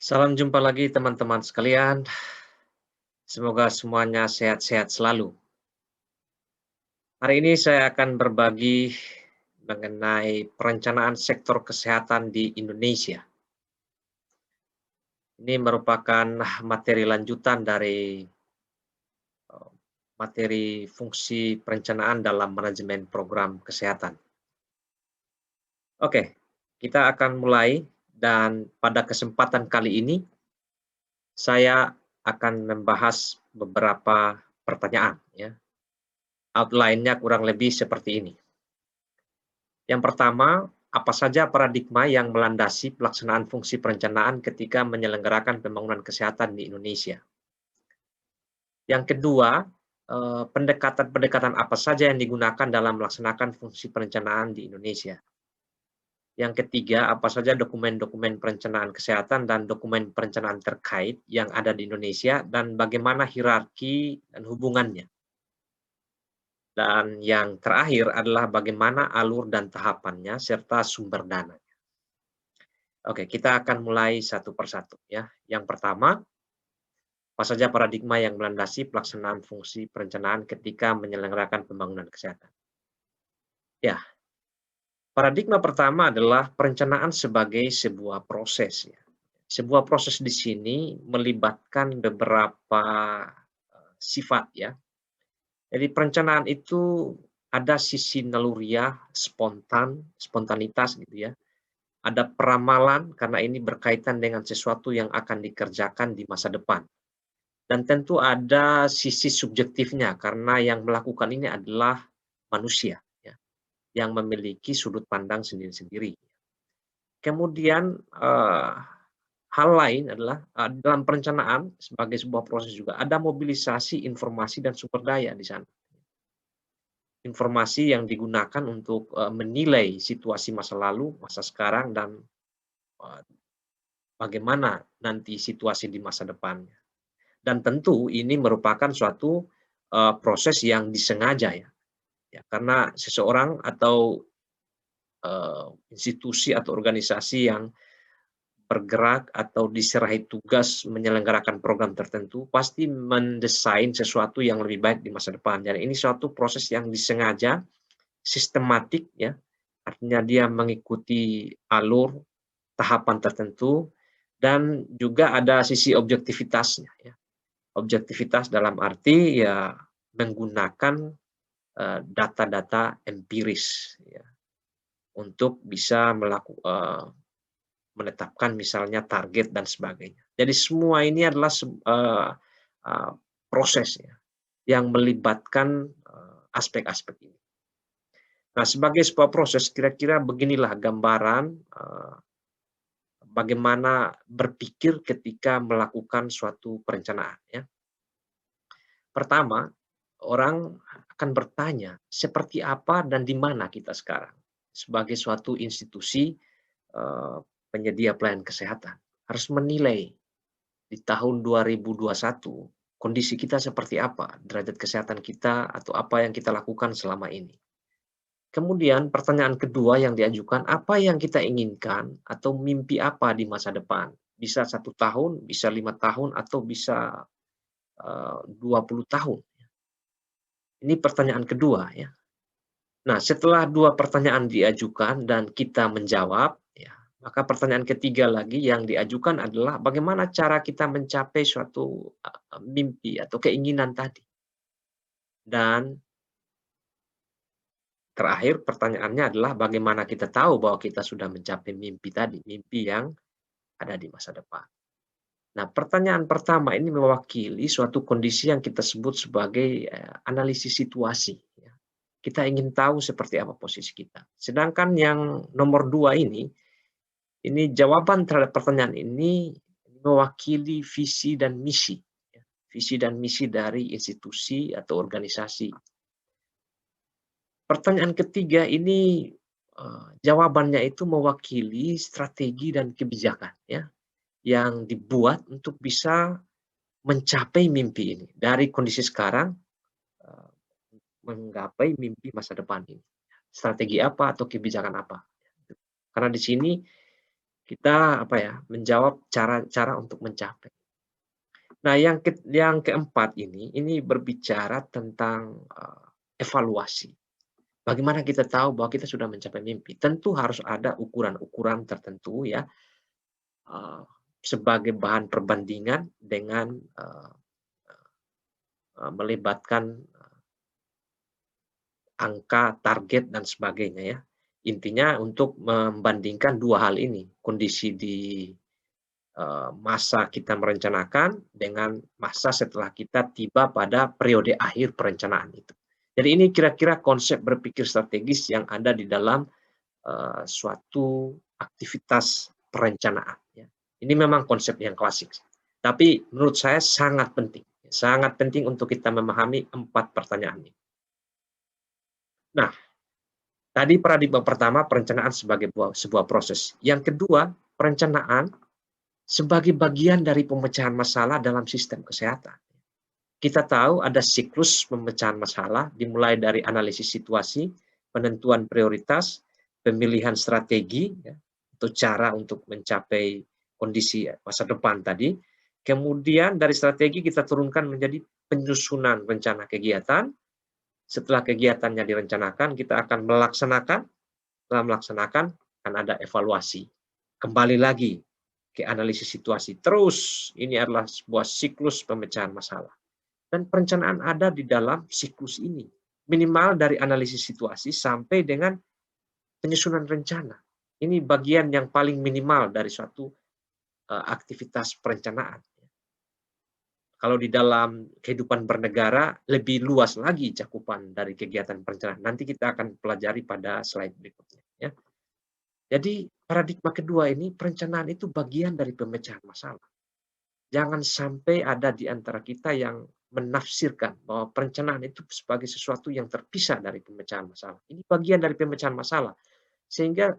Salam jumpa lagi teman-teman sekalian. Semoga semuanya sehat-sehat selalu. Hari ini saya akan berbagi mengenai perencanaan sektor kesehatan di Indonesia. Ini merupakan materi lanjutan dari materi fungsi perencanaan dalam manajemen program kesehatan. Oke, kita akan mulai dan pada kesempatan kali ini saya akan membahas beberapa pertanyaan ya. Outline-nya kurang lebih seperti ini. Yang pertama, apa saja paradigma yang melandasi pelaksanaan fungsi perencanaan ketika menyelenggarakan pembangunan kesehatan di Indonesia? Yang kedua, pendekatan-pendekatan apa saja yang digunakan dalam melaksanakan fungsi perencanaan di Indonesia? Yang ketiga, apa saja dokumen-dokumen perencanaan kesehatan dan dokumen perencanaan terkait yang ada di Indonesia dan bagaimana hierarki dan hubungannya? Dan yang terakhir adalah bagaimana alur dan tahapannya serta sumber dana. Oke, kita akan mulai satu persatu ya. Yang pertama, apa saja paradigma yang melandasi pelaksanaan fungsi perencanaan ketika menyelenggarakan pembangunan kesehatan? Ya, paradigma pertama adalah perencanaan sebagai sebuah proses ya. Sebuah proses di sini melibatkan beberapa sifat ya. Jadi perencanaan itu ada sisi naluriah, spontanitas gitu ya. Ada peramalan karena ini berkaitan dengan sesuatu yang akan dikerjakan di masa depan. Dan tentu ada sisi subjektifnya karena yang melakukan ini adalah manusia ya, yang memiliki sudut pandang sendiri-sendiri. Kemudian hal lain adalah dalam perencanaan sebagai sebuah proses juga ada mobilisasi informasi dan sumber daya di sana. Informasi yang digunakan untuk menilai situasi masa lalu, masa sekarang, dan eee, bagaimana nanti situasi di masa depannya. Dan tentu ini merupakan suatu, proses yang disengaja ya, karena seseorang atau, institusi atau organisasi yang bergerak atau diserahi tugas menyelenggarakan program tertentu, pasti mendesain sesuatu yang lebih baik di masa depan. Dan ini suatu proses yang disengaja, sistematik ya, artinya dia mengikuti alur, tahapan tertentu, dan juga ada sisi objektivitasnya ya. Objektivitas dalam arti ya menggunakan, data-data empiris ya, untuk bisa menetapkan misalnya target dan sebagainya. Jadi semua ini adalah proses ya, yang melibatkan, aspek-aspek ini. Nah, sebagai sebuah proses kira-kira beginilah gambaran, bagaimana berpikir ketika melakukan suatu perencanaan ya. Pertama, orang akan bertanya, seperti apa dan di mana kita sekarang sebagai suatu institusi, penyedia pelayanan kesehatan. Harus menilai di tahun 2021 kondisi kita seperti apa, derajat kesehatan kita atau apa yang kita lakukan selama ini. Kemudian pertanyaan kedua yang diajukan, apa yang kita inginkan atau mimpi apa di masa depan? Bisa 1 tahun, bisa 5 tahun, atau bisa 20 tahun. Ini pertanyaan kedua ya. Nah, setelah dua pertanyaan diajukan dan kita menjawab, ya, maka pertanyaan ketiga lagi yang diajukan adalah bagaimana cara kita mencapai suatu mimpi atau keinginan tadi. Dan terakhir pertanyaannya adalah bagaimana kita tahu bahwa kita sudah mencapai mimpi tadi, mimpi yang ada di masa depan. Nah, pertanyaan pertama ini mewakili suatu kondisi yang kita sebut sebagai analisis situasi. Ya. Kita ingin tahu seperti apa posisi kita. Sedangkan yang nomor dua ini jawaban terhadap pertanyaan ini mewakili visi dan misi. Ya. Visi dan misi dari institusi atau organisasi. Pertanyaan ketiga ini jawabannya itu mewakili strategi dan kebijakan ya yang dibuat untuk bisa mencapai mimpi ini dari kondisi sekarang menggapai mimpi masa depan ini. Strategi apa atau kebijakan apa? Karena di sini kita menjawab cara-cara untuk mencapai. Nah, yang keempat ini berbicara tentang evaluasi. Bagaimana kita tahu bahwa kita sudah mencapai mimpi? Tentu harus ada ukuran-ukuran tertentu ya, eee, sebagai bahan perbandingan dengan melibatkan angka, target, dan sebagainya ya. Intinya untuk membandingkan dua hal ini, kondisi di masa kita merencanakan dengan masa setelah kita tiba pada periode akhir perencanaan itu. Jadi ini kira-kira konsep berpikir strategis yang ada di dalam suatu aktivitas perencanaan ya. Ini memang konsep yang klasik, tapi menurut saya sangat penting untuk kita memahami 4 pertanyaan ini. Nah, tadi paradigma pertama perencanaan sebagai sebuah proses. Yang kedua, perencanaan sebagai bagian dari pemecahan masalah dalam sistem kesehatan. Kita tahu ada siklus pemecahan masalah dimulai dari analisis situasi, penentuan prioritas, pemilihan strategi ya, atau cara untuk mencapai kondisi masa depan tadi. Kemudian dari strategi kita turunkan menjadi penyusunan rencana kegiatan. Setelah kegiatannya direncanakan, kita akan melaksanakan. Setelah melaksanakan, akan ada evaluasi. Kembali lagi ke analisis situasi. Terus, ini adalah sebuah siklus pemecahan masalah. Dan perencanaan ada di dalam siklus ini. Minimal dari analisis situasi sampai dengan penyusunan rencana. Ini bagian yang paling minimal dari suatu aktivitas perencanaan. Kalau di dalam kehidupan bernegara, lebih luas lagi cakupan dari kegiatan perencanaan. Nanti kita akan pelajari pada slide berikutnya. Ya. Jadi paradigma kedua ini, perencanaan itu bagian dari pemecahan masalah. Jangan sampai ada di antara kita yang menafsirkan bahwa perencanaan itu sebagai sesuatu yang terpisah dari pemecahan masalah. Ini bagian dari pemecahan masalah. Sehingga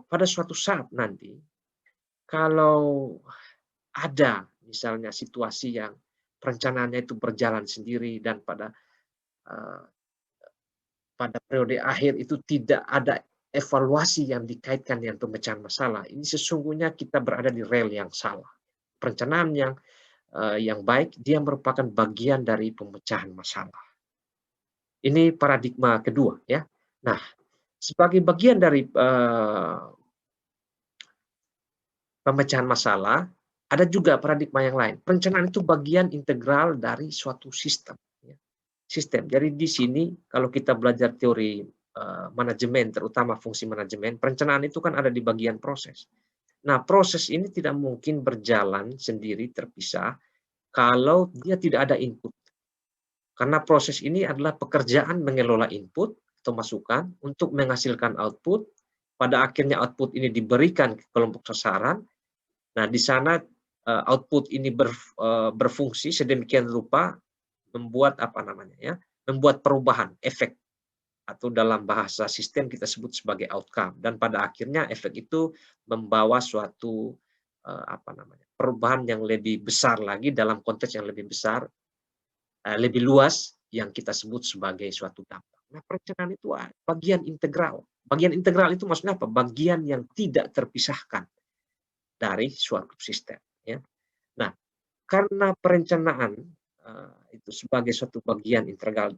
pada suatu saat nanti, kalau ada misalnya situasi yang perencanaannya itu berjalan sendiri dan pada periode akhir itu tidak ada evaluasi yang dikaitkan dengan pemecahan masalah, ini sesungguhnya kita berada di rel yang salah. Perencanaan yang baik, dia merupakan bagian dari pemecahan masalah. Ini paradigma kedua ya. Nah, sebagai bagian dari pemecahan masalah, ada juga paradigma yang lain. Perencanaan itu bagian integral dari suatu sistem. Ya. Sistem. Jadi di sini kalau kita belajar teori manajemen, terutama fungsi manajemen, perencanaan itu kan ada di bagian proses. Nah, proses ini tidak mungkin berjalan sendiri terpisah kalau dia tidak ada input. Karena proses ini adalah pekerjaan mengelola input atau masukan untuk menghasilkan output. Pada akhirnya output ini diberikan ke kelompok sasaran. Nah, di sana output ini berfungsi sedemikian rupa membuat membuat perubahan, efek, atau dalam bahasa sistem kita sebut sebagai outcome. Dan pada akhirnya efek itu membawa suatu perubahan yang lebih besar lagi dalam konteks yang lebih besar, lebih luas yang kita sebut sebagai suatu dampak. Nah, perencanaan itu bagian integral. Bagian integral itu maksudnya apa? Bagian yang tidak terpisahkan dari suatu sistem. Ya. Nah, karena perencanaan itu sebagai suatu bagian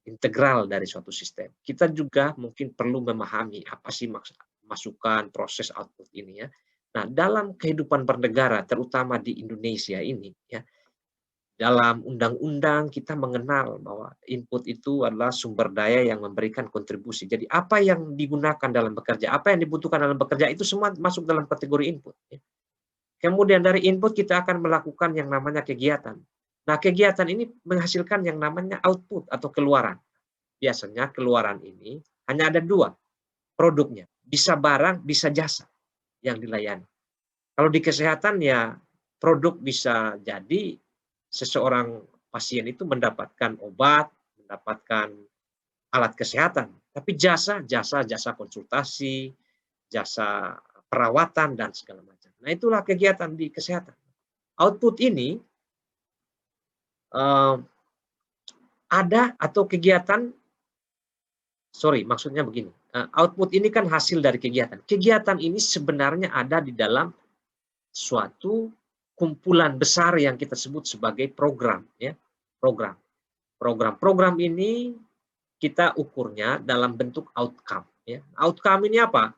integral dari suatu sistem, kita juga mungkin perlu memahami apa sih masukan, proses, output ini ya. Nah, dalam kehidupan bernegara, terutama di Indonesia ini, ya, dalam undang-undang kita mengenal bahwa input itu adalah sumber daya yang memberikan kontribusi. Jadi apa yang digunakan dalam bekerja, apa yang dibutuhkan dalam bekerja itu semua masuk dalam kategori input. Ya. Kemudian dari input kita akan melakukan yang namanya kegiatan. Nah, kegiatan ini menghasilkan yang namanya output atau keluaran. Biasanya keluaran ini hanya ada dua produknya. Bisa barang, bisa jasa yang dilayani. Kalau di kesehatan ya produk bisa jadi seseorang pasien itu mendapatkan obat, mendapatkan alat kesehatan. Tapi jasa konsultasi, jasa perawatan, dan segala macam. Nah, itulah kegiatan di kesehatan. Output ini ada atau kegiatan, maksudnya begini. output ini kan hasil dari kegiatan. Kegiatan ini sebenarnya ada di dalam suatu kumpulan besar yang kita sebut sebagai program, ya. Program ini kita ukurnya dalam bentuk outcome, ya. Outcome ini apa?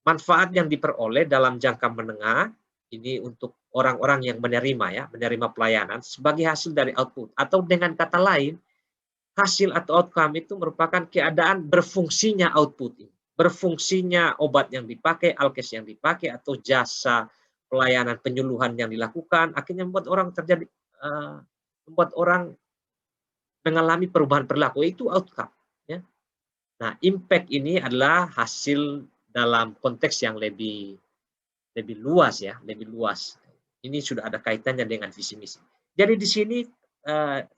Manfaat yang diperoleh dalam jangka menengah ini untuk orang-orang yang menerima, ya, menerima pelayanan sebagai hasil dari output, atau dengan kata lain, hasil atau outcome itu merupakan keadaan berfungsinya output ini. Berfungsinya obat yang dipakai, alkes yang dipakai, atau jasa pelayanan penyuluhan yang dilakukan, akhirnya membuat orang mengalami perubahan perilaku, itu outcome, ya. Nah, impact ini adalah hasil dalam konteks yang lebih lebih luas, ya, lebih luas. Ini sudah ada kaitannya dengan visi misi. Jadi di sini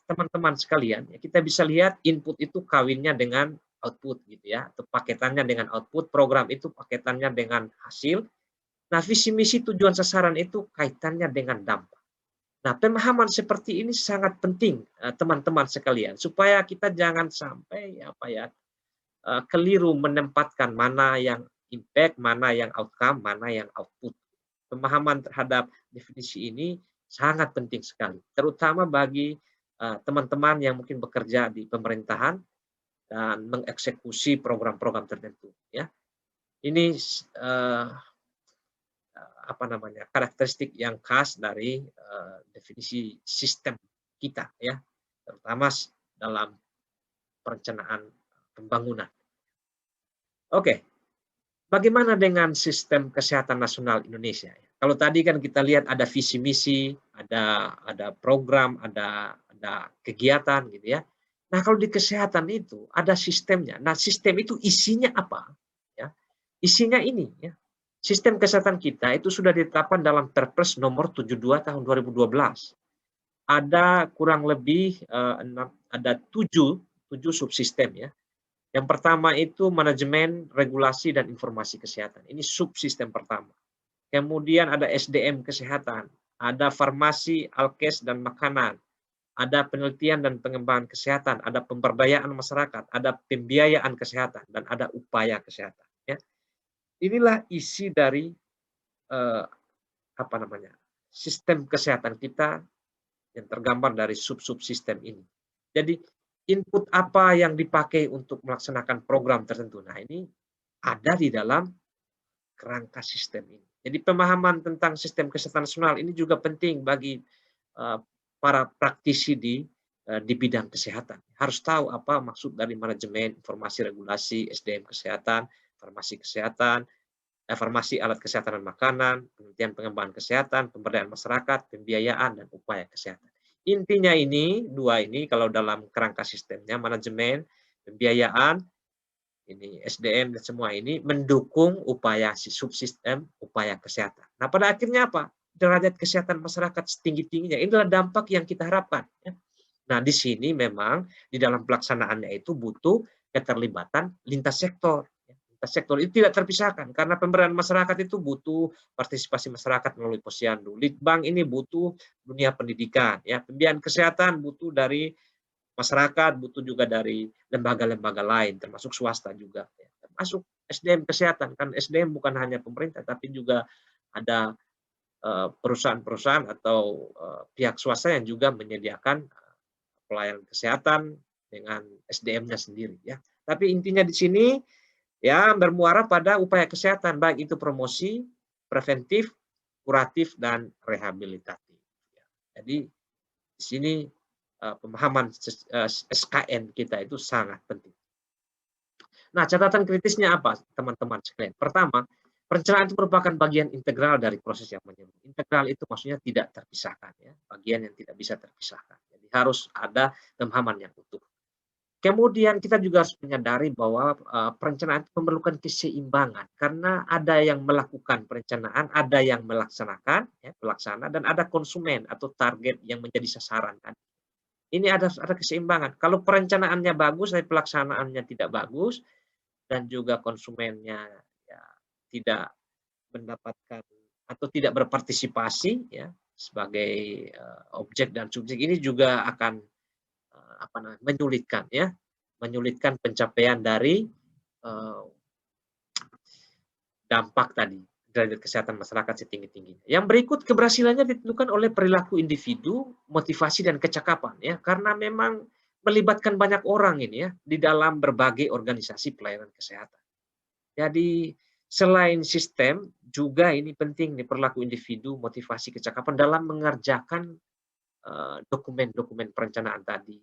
teman-teman sekalian, ya, kita bisa lihat input itu kawinnya dengan output, gitu ya, atau paketannya dengan output, program itu paketannya dengan hasil. Nah, visi misi tujuan sasaran itu kaitannya dengan dampak. Nah, pemahaman seperti ini sangat penting, teman-teman sekalian, supaya kita jangan sampai apa ya, keliru menempatkan mana yang impact, mana yang outcome, mana yang output. Pemahaman terhadap definisi ini sangat penting sekali, terutama bagi teman-teman yang mungkin bekerja di pemerintahan dan mengeksekusi program-program tertentu, ya. Ini apa namanya, karakteristik yang khas dari definisi sistem kita, ya, terutama dalam perencanaan pembangunan. Oke, bagaimana dengan sistem kesehatan nasional Indonesia? Kalau tadi kan kita lihat ada visi misi, ada program, ada kegiatan, gitu ya. Nah, kalau di kesehatan itu ada sistemnya. Nah, sistem itu isinya apa? Ya, isinya ini, ya. Sistem kesehatan kita itu sudah ditetapkan dalam Perpres nomor 72 tahun 2012. Ada kurang lebih ada tujuh subsistem, ya. Yang pertama itu manajemen, regulasi, dan informasi kesehatan. Ini subsistem pertama. Kemudian ada SDM kesehatan, ada farmasi, alkes, dan makanan, ada penelitian dan pengembangan kesehatan, ada pemberdayaan masyarakat, ada pembiayaan kesehatan, dan ada upaya kesehatan. Ya. Inilah isi dari apa namanya, sistem kesehatan kita yang tergambar dari sub-subsistem ini. Jadi input apa yang dipakai untuk melaksanakan program tertentu. Nah, ini ada di dalam kerangka sistem ini. Jadi pemahaman tentang sistem kesehatan nasional ini juga penting bagi para praktisi di bidang kesehatan. Harus tahu apa maksud dari manajemen, informasi, regulasi, SDM kesehatan, farmasi kesehatan, farmasi, alat kesehatan dan makanan, penelitian pengembangan kesehatan, pemberdayaan masyarakat, pembiayaan, dan upaya kesehatan. Intinya ini, dua ini kalau dalam kerangka sistemnya, manajemen, pembiayaan, ini SDM dan semua ini mendukung upaya subsistem upaya kesehatan. Nah, pada akhirnya apa? Derajat kesehatan masyarakat setinggi-tingginya. Inilah dampak yang kita harapkan. Ya. Nah, di sini memang di dalam pelaksanaannya itu butuh keterlibatan lintas sektor. Lintas sektor itu tidak terpisahkan karena pemberdayaan masyarakat itu butuh partisipasi masyarakat melalui posyandu. Litbang ini butuh dunia pendidikan, ya. Pembiayaan kesehatan butuh dari masyarakat, butuh juga dari lembaga-lembaga lain, termasuk swasta juga, ya. Termasuk SDM kesehatan, kan SDM bukan hanya pemerintah, tapi juga ada perusahaan-perusahaan atau pihak swasta yang juga menyediakan pelayanan kesehatan dengan SDM-nya sendiri, ya. Tapi intinya di sini ya bermuara pada upaya kesehatan, baik itu promosi, preventif, kuratif, dan rehabilitatif. Ya. Jadi di sini pemahaman SKN kita itu sangat penting. Nah, catatan kritisnya apa, teman-teman sekalian? Pertama, perencanaan itu merupakan bagian integral dari proses yang menyeluruh. Integral itu maksudnya tidak terpisahkan, ya, bagian yang tidak bisa terpisahkan. Jadi harus ada pemahaman yang utuh. Kemudian kita juga harus menyadari bahwa perencanaan itu memerlukan keseimbangan karena ada yang melakukan perencanaan, ada yang melaksanakan, ya, pelaksana, dan ada konsumen atau target yang menjadi sasaran. Ini ada keseimbangan. Kalau perencanaannya bagus, tapi pelaksanaannya tidak bagus, dan juga konsumennya ya, tidak mendapatkan atau tidak berpartisipasi, ya, sebagai objek dan subjek, ini juga akan apa namanya, menyulitkan, ya, menyulitkan pencapaian dari eee, dampak tadi, derajat kesehatan masyarakat setinggi-tingginya. Yang berikut keberhasilannya ditentukan oleh perilaku individu, motivasi dan kecakapan ya, karena memang melibatkan banyak orang ini ya, di dalam berbagai organisasi pelayanan kesehatan. Jadi selain sistem, juga ini penting nih perilaku individu, motivasi, kecakapan dalam mengerjakan, dokumen-dokumen perencanaan tadi.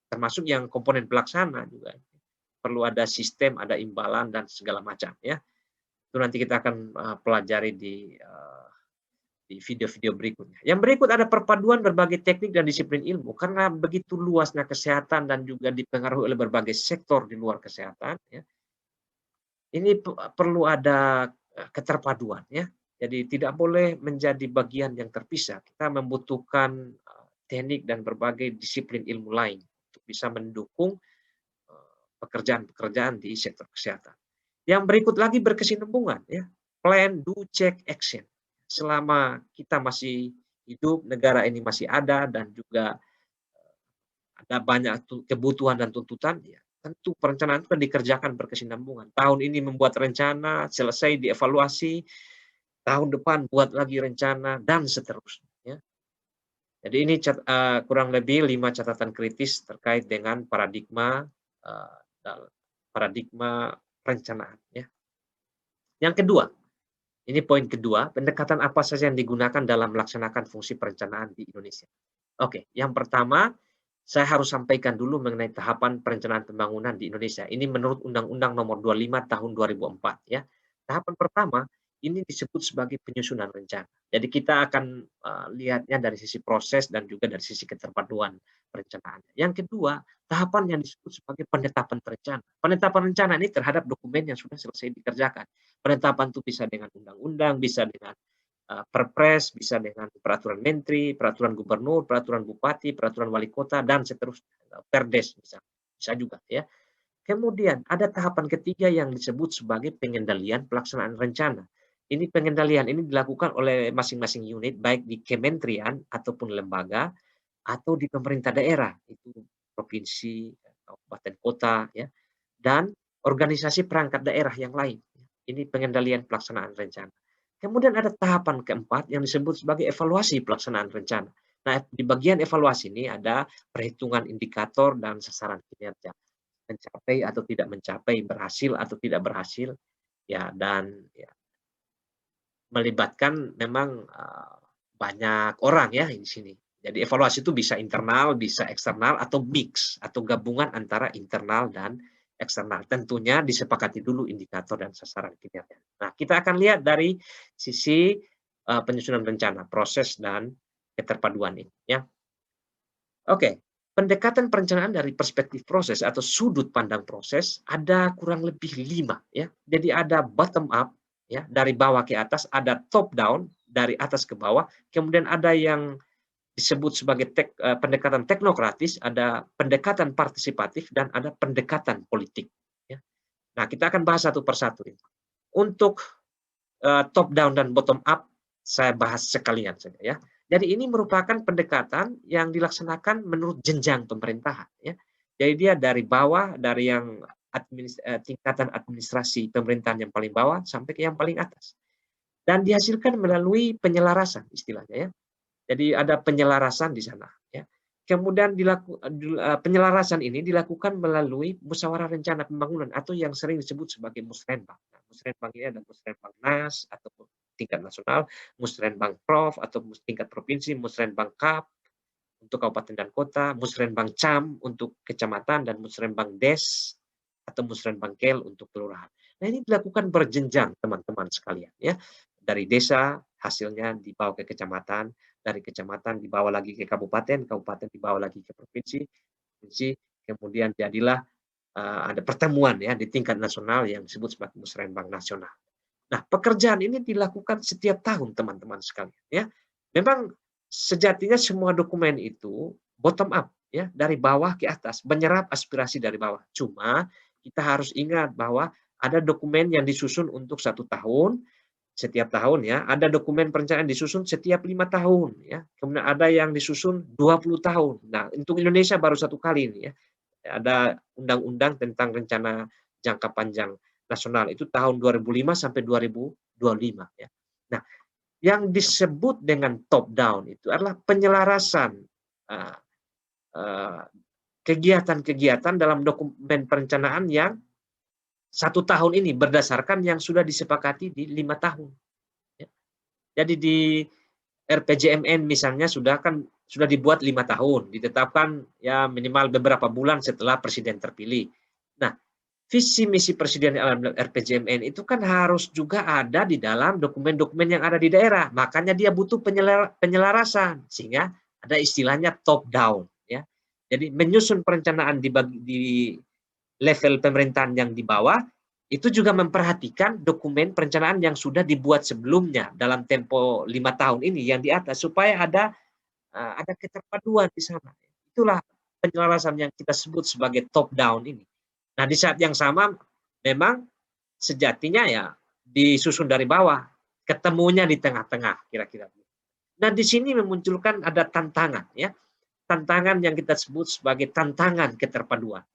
Termasuk yang komponen pelaksana juga. Perlu ada sistem, ada imbalan dan segala macam ya. Itu nanti kita akan, pelajari di video-video berikutnya. Yang berikut ada perpaduan berbagai teknik dan disiplin ilmu, karena begitu luasnya kesehatan dan juga dipengaruhi oleh berbagai sektor di luar kesehatan ya. Ini perlu ada, keterpaduan ya. Jadi tidak boleh menjadi bagian yang terpisah. Kita membutuhkan, teknik dan berbagai disiplin ilmu lain untuk bisa mendukung, pekerjaan-pekerjaan di sektor kesehatan. Yang berikut lagi berkesinambungan ya, plan, do, check, action. Selama kita masih hidup, negara ini masih ada dan juga ada banyak kebutuhan dan tuntutan, ya tentu perencanaan itu kan dikerjakan berkesinambungan. Tahun ini membuat rencana, selesai dievaluasi, tahun depan buat lagi rencana, dan seterusnya, ya. Jadi ini kurang lebih 5 catatan kritis terkait dengan paradigma, paradigma perencanaan, ya. Yang kedua, ini poin kedua, pendekatan apa saja yang digunakan dalam melaksanakan fungsi perencanaan di Indonesia. Oke, yang pertama, saya harus sampaikan dulu mengenai tahapan perencanaan pembangunan di Indonesia. Ini menurut Undang-Undang Nomor 25 Tahun 2004 ya. Tahapan pertama ini disebut sebagai penyusunan rencana. Jadi kita akan lihatnya dari sisi proses dan juga dari sisi keterpaduan perencanaan. Yang kedua, tahapan yang disebut sebagai penetapan rencana. Penetapan rencana ini terhadap dokumen yang sudah selesai dikerjakan. Penetapan itu bisa dengan undang-undang, bisa dengan Perpres, bisa dengan peraturan menteri, peraturan gubernur, peraturan bupati, peraturan wali kota, dan seterusnya. Perdes misalnya, bisa juga ya. Kemudian ada tahapan ketiga yang disebut sebagai pengendalian pelaksanaan rencana. Ini pengendalian ini dilakukan oleh masing-masing unit baik di kementerian ataupun lembaga atau di pemerintah daerah, itu provinsi, kabupaten kota ya, dan organisasi perangkat daerah yang lain. Ini pengendalian pelaksanaan rencana. Kemudian ada tahapan keempat yang disebut sebagai evaluasi pelaksanaan rencana. Nah, di bagian evaluasi ini ada perhitungan indikator dan sasaran kinerja. Mencapai atau tidak mencapai, berhasil atau tidak berhasil, ya dan ya, melibatkan memang banyak orang ya di sini. Jadi evaluasi itu bisa internal, bisa eksternal atau mix atau gabungan antara internal dan eksternal. Tentunya disepakati dulu indikator dan sasaran kinerja. Nah, kita akan lihat dari sisi penyusunan rencana, proses dan keterpaduan ini ya. Oke, pendekatan perencanaan dari perspektif proses atau sudut pandang proses ada kurang lebih 5 ya. Jadi ada bottom up ya, dari bawah ke atas, ada top down dari atas ke bawah, kemudian ada yang disebut sebagai pendekatan teknokratis, ada pendekatan partisipatif dan ada pendekatan politik ya. Nah, kita akan bahas satu persatu ini. Untuk top down dan bottom up saya bahas sekalian saja ya. Jadi ini merupakan pendekatan yang dilaksanakan menurut jenjang pemerintahan ya. Jadi dia dari bawah, dari yang tingkatan administrasi pemerintahan yang paling bawah sampai ke yang paling atas. Dan dihasilkan melalui penyelarasan istilahnya ya. Jadi ada penyelarasan di sana ya. Kemudian penyelarasan ini dilakukan melalui musyawarah rencana pembangunan atau yang sering disebut sebagai musrenbang. Nah, musrenbang ini ada musrenbang nas atau tingkat nasional, musrenbang prof atau tingkat provinsi, musrenbang kap untuk kabupaten dan kota, musrenbang cam untuk kecamatan, dan musrenbang des atau musrenbang kel untuk kelurahan. Nah, ini dilakukan berjenjang teman-teman sekalian ya. Dari desa hasilnya dibawa ke kecamatan, dari kecamatan dibawa lagi ke kabupaten, kabupaten dibawa lagi ke provinsi, provinsi kemudian jadilah ada pertemuan ya di tingkat nasional yang disebut sebagai musrenbang nasional. Nah, pekerjaan ini dilakukan setiap tahun teman-teman sekalian ya. Memang sejatinya semua dokumen itu bottom up ya, dari bawah ke atas, menyerap aspirasi dari bawah. Cuma kita harus ingat bahwa ada dokumen yang disusun untuk 1 tahun, setiap tahun ya, ada dokumen perencanaan disusun setiap 5 tahun ya, kemudian ada yang disusun 20 tahun. Nah, untuk Indonesia baru 1 kali ini ya, ada undang-undang tentang rencana jangka panjang nasional itu tahun 2005 sampai 2025 ya. Nah, yang disebut dengan top down itu adalah penyelarasan uh, uh, kegiatan-kegiatan dalam dokumen perencanaan yang 1 tahun ini berdasarkan yang sudah disepakati di 5 tahun. Ya. Jadi di RPJMN misalnya sudah dibuat 5 tahun, ditetapkan ya minimal beberapa bulan setelah presiden terpilih. Nah, visi misi presiden dalam RPJMN itu kan harus juga ada di dalam dokumen-dokumen yang ada di daerah. Makanya dia butuh penyelarasan sehingga ada istilahnya top down ya. Jadi menyusun perencanaan di level pemerintahan yang di bawah itu juga memperhatikan dokumen perencanaan yang sudah dibuat sebelumnya dalam tempo 5 tahun ini yang di atas supaya ada keterpaduan di sana. Itulah penyelarasan yang kita sebut sebagai top down ini. Nah, di saat yang sama memang sejatinya ya disusun dari bawah, ketemunya di tengah-tengah kira-kira. Nah, di sini memunculkan ada tantangan ya. Tantangan yang kita sebut sebagai tantangan keterpaduan.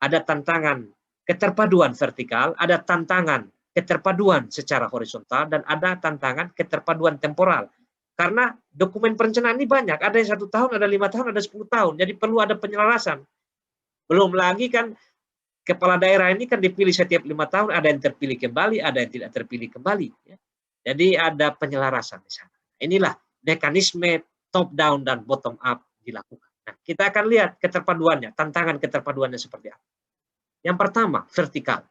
Ada tantangan keterpaduan vertikal, ada tantangan keterpaduan secara horizontal, dan ada tantangan keterpaduan temporal. Karena dokumen perencanaan ini banyak, ada yang 1 tahun, ada 5 tahun, ada 10 tahun. Jadi perlu ada penyelarasan. Belum lagi kan kepala daerah ini kan dipilih setiap 5 tahun, ada yang terpilih kembali, ada yang tidak terpilih kembali. Ya. Jadi ada penyelarasan di sana. Inilah mekanisme top down dan bottom up dilakukan. Nah, kita akan lihat keterpaduannya, tantangan keterpaduannya seperti apa. Yang pertama, vertikal.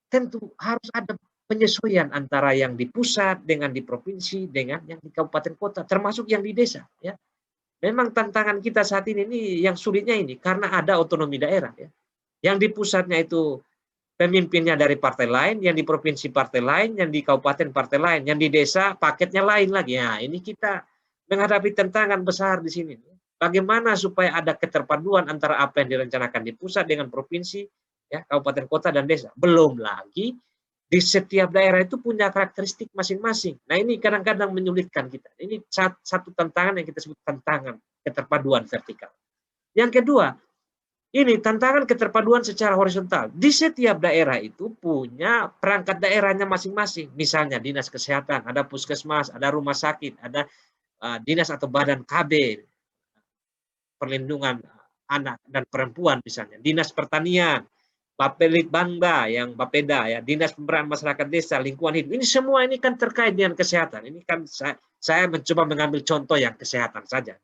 Tentu harus ada penyesuaian antara yang di pusat dengan di provinsi dengan yang di kabupaten kota, termasuk yang di desa. Ya. Memang tantangan kita saat ini yang sulitnya ini karena ada otonomi daerah. Ya. Yang di pusatnya itu pemimpinnya dari partai lain, yang di provinsi partai lain, yang di kabupaten partai lain, yang di desa paketnya lain lagi. Ya, ini kita menghadapi tantangan besar di sini. Bagaimana supaya ada keterpaduan antara apa yang direncanakan di pusat dengan provinsi, ya, kabupaten kota dan desa. Belum lagi di setiap daerah itu punya karakteristik masing-masing. Nah, ini kadang-kadang menyulitkan kita. Ini satu tantangan yang kita sebut tantangan keterpaduan vertikal. Yang kedua, ini tantangan keterpaduan secara horizontal. Di setiap daerah itu punya perangkat daerahnya masing-masing. Misalnya dinas kesehatan, ada puskesmas, ada rumah sakit, ada dinas atau badan KB, perlindungan anak dan perempuan misalnya, dinas pertanian, Bapelitbangda yang Bapeda ya, dinas pemberdayaan masyarakat desa, lingkungan hidup. Ini semua ini kan terkait dengan kesehatan. Ini kan saya mencoba mengambil contoh yang kesehatan saja.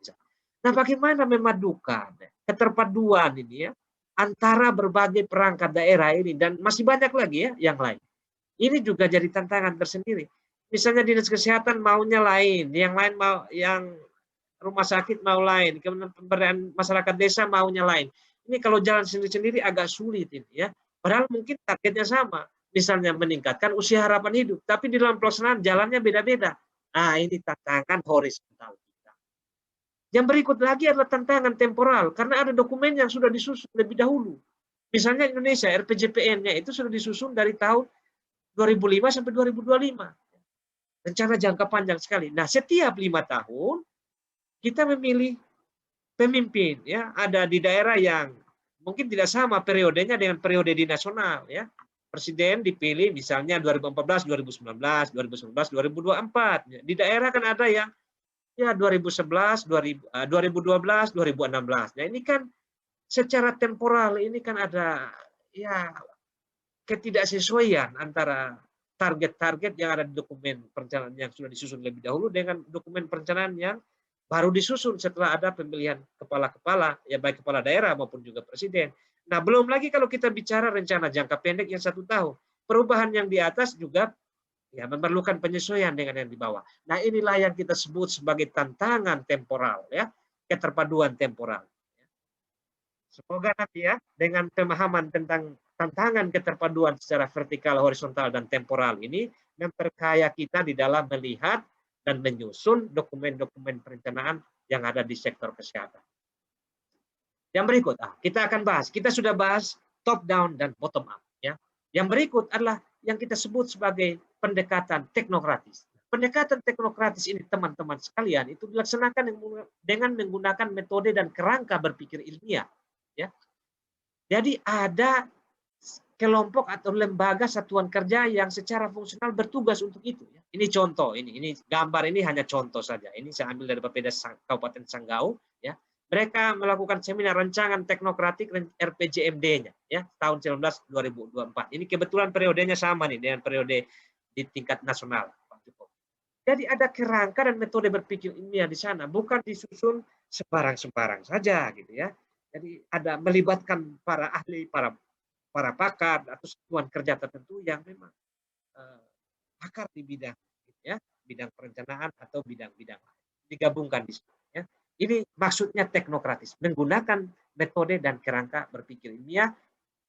Nah, bagaimana memadukan keterpaduan ini ya antara berbagai perangkat daerah ini dan masih banyak lagi ya yang lain. Ini juga jadi tantangan tersendiri. Misalnya dinas kesehatan maunya lain, yang lain mau yang rumah sakit mau lain, kemudian pemberdayaan masyarakat desa maunya lain. Ini kalau jalan sendiri-sendiri agak sulit ini ya. Padahal mungkin targetnya sama, misalnya meningkatkan usia harapan hidup, tapi di dalam pelaksanaan jalannya beda-beda. Nah, ini tantangan horizontal kita. Yang berikut lagi adalah tantangan temporal, karena ada dokumen yang sudah disusun lebih dahulu. Misalnya Indonesia, RPJPN-nya itu sudah disusun dari tahun 2005 sampai 2025. Rencana jangka panjang sekali. Nah, setiap 5 tahun, kita memilih pemimpin ya, ada di daerah yang mungkin tidak sama periodenya dengan periode di nasional ya. Presiden dipilih misalnya 2014, 2019, 2019, 2024. Di daerah kan ada yang ya 2011, 2012, 2016. Nah, ini kan secara temporal ini kan ada ya ketidaksesuaian antara target-target yang ada di dokumen perencanaan yang sudah disusun lebih dahulu dengan dokumen perencanaan yang baru disusun setelah ada pemilihan kepala-kepala, ya baik kepala daerah maupun juga presiden. Nah, belum lagi kalau kita bicara rencana jangka pendek yang 1 tahun. Perubahan yang di atas juga ya memerlukan penyesuaian dengan yang di bawah. Nah, inilah yang kita sebut sebagai tantangan temporal, ya, keterpaduan temporal. Semoga nanti ya, dengan pemahaman tentang tantangan keterpaduan secara vertikal, horizontal, dan temporal ini, memperkaya kita di dalam melihat dan menyusun dokumen-dokumen perencanaan yang ada di sektor kesehatan. Yang berikut, kita akan bahas. Kita sudah bahas top down dan bottom up. Ya. Yang berikut adalah yang kita sebut sebagai pendekatan teknokratis. Pendekatan teknokratis ini, teman-teman sekalian, itu dilaksanakan dengan menggunakan metode dan kerangka berpikir ilmiah. Ya. Jadi ada kelompok atau lembaga satuan kerja yang secara fungsional bertugas untuk itu. Ini contoh, ini gambar ini hanya contoh saja. Ini saya ambil dari Bapeda Kabupaten Sanggau. Ya, mereka melakukan seminar rancangan teknokratik RPJMD-nya, ya, tahun 2024. Ini kebetulan periodenya sama nih dengan periode di tingkat nasional, Pak Jokowi. Jadi ada kerangka dan metode berpikir ilmiah di sana, bukan disusun sembarang-sembarang saja, gitu ya. Jadi ada melibatkan para ahli, para pakar atau satuan kerja tertentu yang memang pakar di bidang, gitu ya, bidang perencanaan atau bidang-bidang digabungkan di situ. Ya. Ini maksudnya teknokratis, menggunakan metode dan kerangka berpikir ilmiah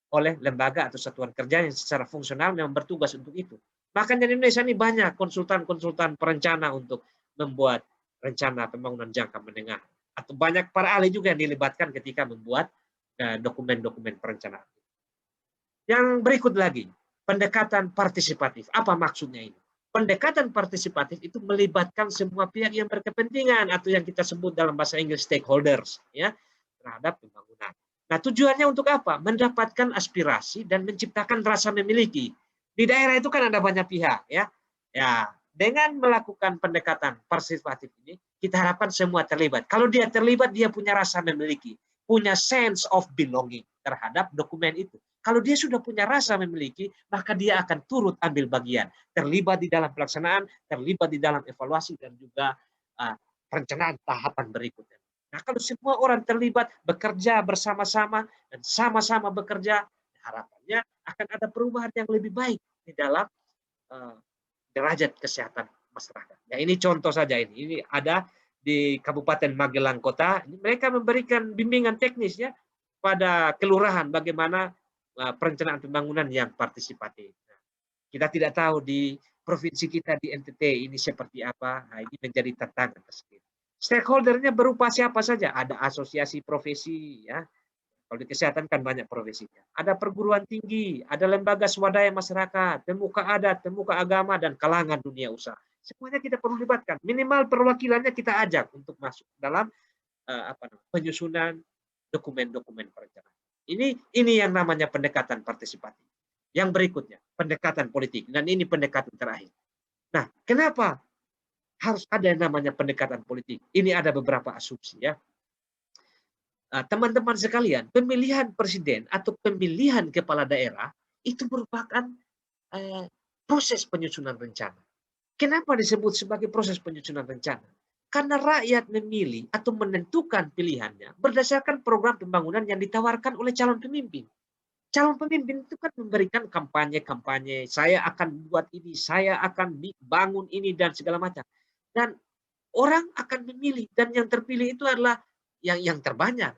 oleh lembaga atau satuan kerja yang secara fungsional memang bertugas untuk itu. Makanya di Indonesia ini banyak konsultan-konsultan perencana untuk membuat rencana pembangunan jangka menengah. Atau banyak para ahli juga yang dilibatkan ketika membuat dokumen-dokumen perencanaan. Yang berikut lagi, pendekatan partisipatif. Apa maksudnya ini? Pendekatan partisipatif itu melibatkan semua pihak yang berkepentingan atau yang kita sebut dalam bahasa Inggris stakeholders, ya, terhadap pembangunan. Nah, tujuannya untuk apa? Mendapatkan aspirasi dan menciptakan rasa memiliki. Di daerah itu kan ada banyak pihak, ya. Ya, dengan melakukan pendekatan partisipatif ini, kita harapkan semua terlibat. Kalau dia terlibat, dia punya rasa memiliki, punya sense of belonging terhadap dokumen itu. Kalau dia sudah punya rasa memiliki, maka dia akan turut ambil bagian, terlibat di dalam pelaksanaan, terlibat di dalam evaluasi, dan juga perencanaan tahapan berikutnya. Nah, kalau semua orang terlibat, bekerja bersama-sama, dan sama-sama bekerja, harapannya akan ada perubahan yang lebih baik di dalam derajat kesehatan masyarakat. Ya, ini contoh saja ini. Ini ada di Kabupaten Magelang Kota. Ini mereka memberikan bimbingan teknis, ya, pada kelurahan bagaimana perencanaan pembangunan yang partisipatif. Nah, kita tidak tahu di provinsi kita di NTT ini seperti apa. Nah, ini menjadi tantangan tersendiri. Stakeholdernya berupa siapa saja? Ada asosiasi profesi, ya. Kalau di kesehatan kan banyak profesinya. Ada perguruan tinggi, ada lembaga swadaya masyarakat, pemuka adat, pemuka agama, dan kalangan dunia usaha. Semuanya kita perlu libatkan. Minimal perwakilannya kita ajak untuk masuk dalam penyusunan dokumen-dokumen perencanaan. Ini yang namanya pendekatan partisipatif. Yang berikutnya, pendekatan politik. Dan ini pendekatan terakhir. Nah, kenapa harus ada yang namanya pendekatan politik? Ini ada beberapa asumsi, ya. Teman-teman sekalian, pemilihan presiden atau pemilihan kepala daerah itu merupakan proses penyusunan rencana. Kenapa disebut sebagai proses penyusunan rencana? Karena rakyat memilih atau menentukan pilihannya berdasarkan program pembangunan yang ditawarkan oleh calon pemimpin. Calon pemimpin itu kan memberikan kampanye-kampanye, saya akan buat ini, saya akan bangun ini, dan segala macam. Dan orang akan memilih, dan yang terpilih itu adalah yang terbanyak.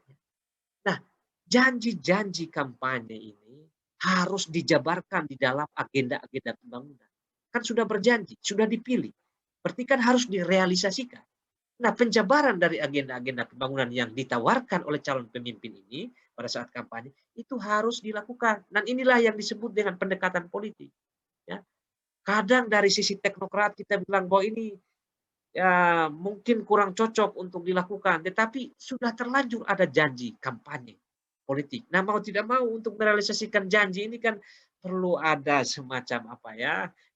Nah, janji-janji kampanye ini harus dijabarkan di dalam agenda-agenda pembangunan. Kan sudah berjanji, sudah dipilih. Berarti kan harus direalisasikan. Nah, penjabaran dari agenda-agenda pembangunan yang ditawarkan oleh calon pemimpin ini pada saat kampanye itu harus dilakukan. Dan inilah yang disebut dengan pendekatan politik. Ya. Kadang dari sisi teknokrat kita bilang bahwa ini ya mungkin kurang cocok untuk dilakukan, tetapi sudah terlanjur ada janji kampanye politik. Nah, mau tidak mau untuk merealisasikan janji ini kan perlu ada semacam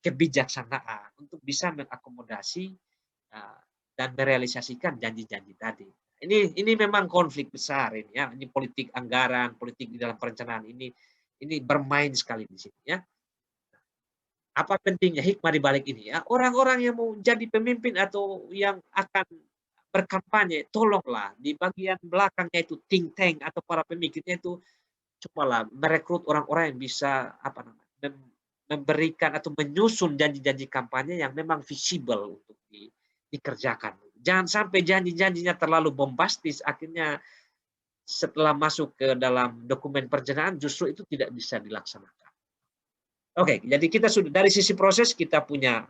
kebijaksanaan untuk bisa mengakomodasi dan merealisasikan janji-janji tadi. Ini memang konflik besar ini, ya. Ini politik anggaran, politik di dalam perencanaan ini bermain sekali di sini, ya. Apa pentingnya hikmah di balik ini, ya? Orang-orang yang mau jadi pemimpin atau yang akan berkampanye, tolonglah di bagian belakangnya itu think tank atau para pemikirnya itu cobalah merekrut orang-orang yang bisa memberikan atau menyusun janji-janji kampanye yang memang visible untuk dikerjakan. Jangan sampai janji-janjinya terlalu bombastis, akhirnya setelah masuk ke dalam dokumen perencanaan justru itu tidak bisa dilaksanakan. Oke, jadi kita sudah dari sisi proses kita punya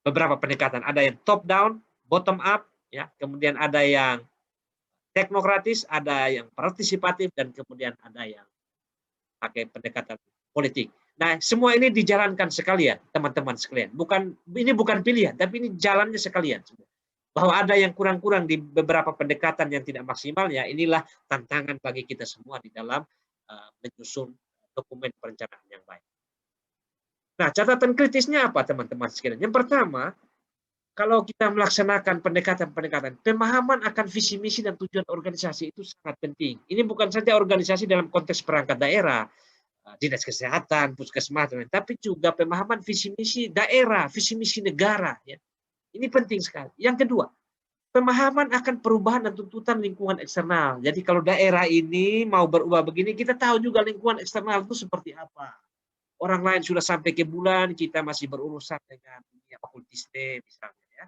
beberapa pendekatan. Ada yang top down, bottom up, ya. Kemudian ada yang teknokratis, ada yang partisipatif, dan kemudian ada yang pakai pendekatan politik. Nah, semua ini dijalankan sekalian, teman-teman sekalian. Ini bukan pilihan, tapi ini jalannya sekalian. Bahwa ada yang kurang-kurang di beberapa pendekatan yang tidak maksimal, ya inilah tantangan bagi kita semua di dalam menyusun dokumen perencanaan yang baik. Nah, catatan kritisnya apa teman-teman sekalian? Yang pertama, kalau kita melaksanakan pendekatan-pendekatan, pemahaman akan visi misi dan tujuan organisasi itu sangat penting. Ini bukan saja organisasi dalam konteks perangkat daerah, dinas kesehatan, puskesmas, tapi juga pemahaman visi misi daerah, visi misi negara. Ya. Ini penting sekali. Yang kedua, pemahaman akan perubahan dan tuntutan lingkungan eksternal. Jadi kalau daerah ini mau berubah begini, kita tahu juga lingkungan eksternal itu seperti apa. Orang lain sudah sampai ke bulan, kita masih berurusan dengan dunia okultisme misalnya. Ya.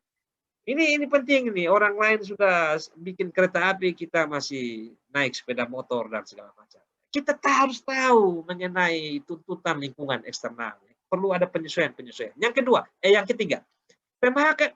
Ini penting nih. Orang lain sudah bikin kereta api, kita masih naik sepeda motor dan segala macam. Kita harus tahu mengenai tuntutan lingkungan eksternal. Perlu ada penyesuaian-penyesuaian. Yang ketiga,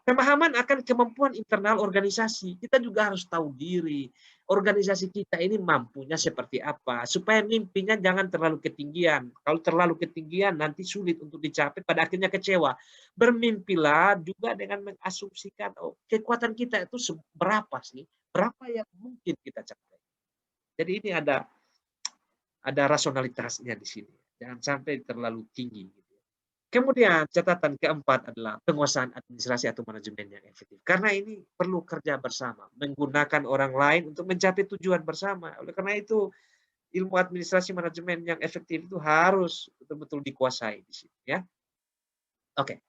pemahaman akan kemampuan internal organisasi. Kita juga harus tahu diri. Organisasi kita ini mampunya seperti apa. Supaya mimpinya jangan terlalu ketinggian. Kalau terlalu ketinggian nanti sulit untuk dicapai. Pada akhirnya kecewa. Bermimpilah juga dengan mengasumsikan kekuatan kita itu berapa sih. Berapa yang mungkin kita capai. Jadi ini ada rasionalitasnya di sini. Jangan sampai terlalu tinggi. Kemudian catatan keempat adalah penguasaan administrasi atau manajemen yang efektif. Karena ini perlu kerja bersama, menggunakan orang lain untuk mencapai tujuan bersama. Oleh karena itu, ilmu administrasi manajemen yang efektif itu harus betul-betul dikuasai di sini. Ya. Oke,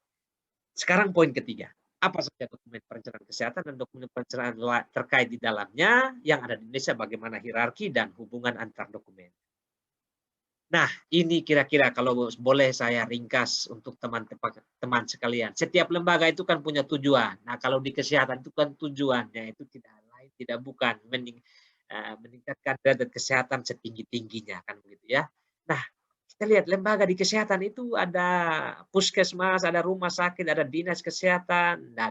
sekarang poin ketiga. Apa saja dokumen perencanaan kesehatan dan dokumen perencanaan terkait di dalamnya yang ada di Indonesia, bagaimana hierarki dan hubungan antar dokumen. Nah, ini kira-kira kalau boleh saya ringkas untuk teman-teman sekalian. Setiap lembaga itu kan punya tujuan. Nah, kalau di kesehatan itu kan tujuannya itu tidak lain, tidak bukan meningkatkan derajat kesehatan setinggi-tingginya kan begitu ya. Nah, kita lihat lembaga di kesehatan itu ada puskesmas, ada rumah sakit, ada dinas kesehatan. Nah,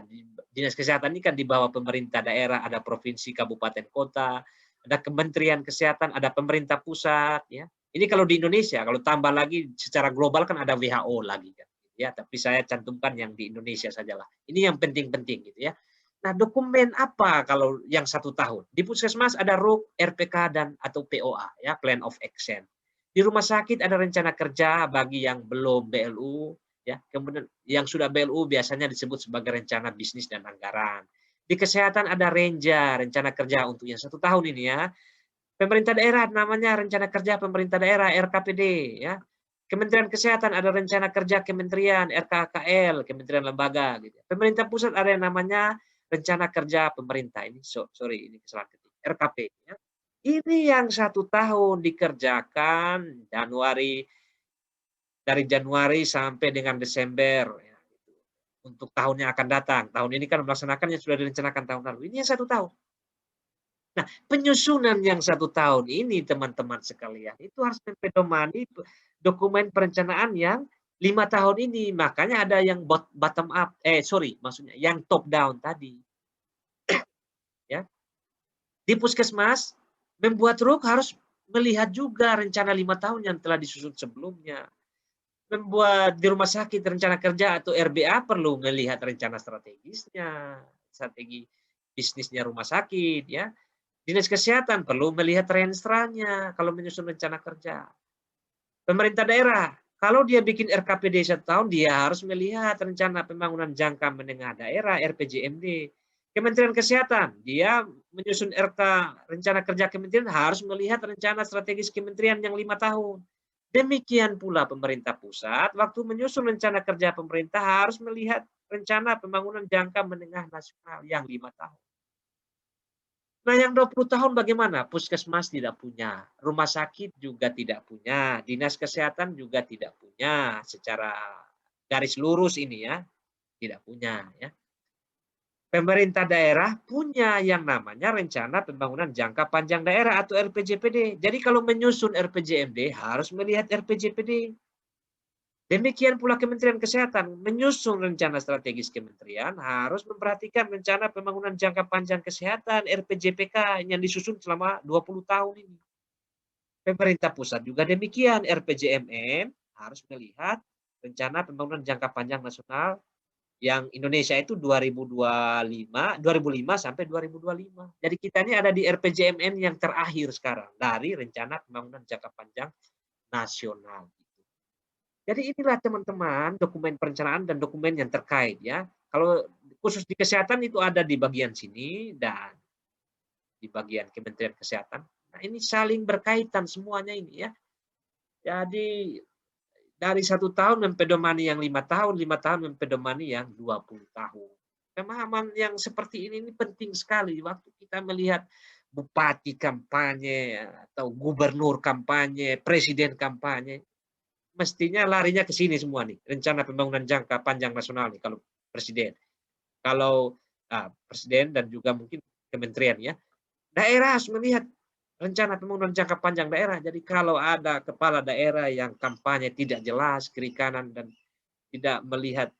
dinas kesehatan ini kan di bawah pemerintah daerah, ada provinsi, kabupaten, kota, ada kementerian kesehatan, ada pemerintah pusat ya. Ini kalau di Indonesia, kalau tambah lagi secara global kan ada WHO lagi kan, ya. Tapi saya cantumkan yang di Indonesia sajalah. Ini yang penting-penting gitu ya. Nah, dokumen apa kalau yang 1 tahun? Di puskesmas ada RUK, RPK dan atau POA ya, Plan of Action. Di rumah sakit ada rencana kerja bagi yang belum BLU ya. Kemudian yang sudah BLU biasanya disebut sebagai rencana bisnis dan anggaran. Di kesehatan ada Renja, rencana kerja untuk yang 1 tahun ini ya. Pemerintah daerah namanya rencana kerja pemerintah daerah RKPD ya. Kementerian Kesehatan ada rencana kerja kementerian RKKL, kementerian lembaga gitu. Pemerintah pusat ada yang namanya rencana kerja pemerintah. Ini sorry ini kesalahan ketik. RKP ya. Ini yang 1 tahun dikerjakan dari Januari sampai dengan Desember ya. Untuk tahun yang akan datang. Tahun ini kan melaksanakan yang sudah direncanakan tahun lalu. Ini yang 1 tahun. Nah, penyusunan yang 1 tahun ini teman-teman sekalian, itu harus mempedomani dokumen perencanaan yang 5 tahun ini. Makanya ada yang bottom up, maksudnya yang top down tadi. Ya. Di puskesmas, membuat RUK harus melihat juga rencana 5 tahun yang telah disusun sebelumnya. Membuat di rumah sakit rencana kerja atau RBA perlu melihat rencana strategisnya, strategi bisnisnya rumah sakit, ya. Dinas Kesehatan perlu melihat renstra-nya kalau menyusun rencana kerja. Pemerintah daerah, kalau dia bikin RKPD 1 tahun, dia harus melihat rencana pembangunan jangka menengah daerah, RPJMD. Kementerian Kesehatan, dia menyusun rencana kerja kementerian harus melihat rencana strategis kementerian yang 5 tahun. Demikian pula pemerintah pusat, waktu menyusun rencana kerja pemerintah harus melihat rencana pembangunan jangka menengah nasional yang 5 tahun. Nah, yang 20 tahun bagaimana? Puskesmas tidak punya, rumah sakit juga tidak punya, dinas kesehatan juga tidak punya, secara garis lurus ini ya, tidak punya ya. Pemerintah daerah punya yang namanya rencana pembangunan jangka panjang daerah atau RPJPD. Jadi kalau menyusun RPJMD harus melihat RPJPD. Demikian pula Kementerian Kesehatan menyusun rencana strategis kementerian harus memperhatikan rencana pembangunan jangka panjang kesehatan RPJPK yang disusun selama 20 tahun ini. Pemerintah pusat juga demikian, RPJMN harus melihat rencana pembangunan jangka panjang nasional yang Indonesia itu 2005 sampai 2025. Jadi kita ini ada di RPJMN yang terakhir sekarang dari rencana pembangunan jangka panjang nasional. Jadi inilah teman-teman dokumen perencanaan dan dokumen yang terkait ya. Kalau khusus di kesehatan itu ada di bagian sini dan di bagian Kementerian Kesehatan. Nah, ini saling berkaitan semuanya ini ya. Jadi dari 1 tahun mempedomani yang 5 tahun, 5 tahun mempedomani yang 20 tahun. Pemahaman yang seperti ini penting sekali waktu kita melihat bupati kampanye atau gubernur kampanye, presiden kampanye. Mestinya larinya ke sini semua nih, rencana pembangunan jangka panjang nasional nih kalau presiden. Kalau presiden dan juga mungkin kementerian ya. Daerah harus melihat rencana pembangunan jangka panjang daerah. Jadi kalau ada kepala daerah yang kampanye tidak jelas kiri kanan dan tidak melihat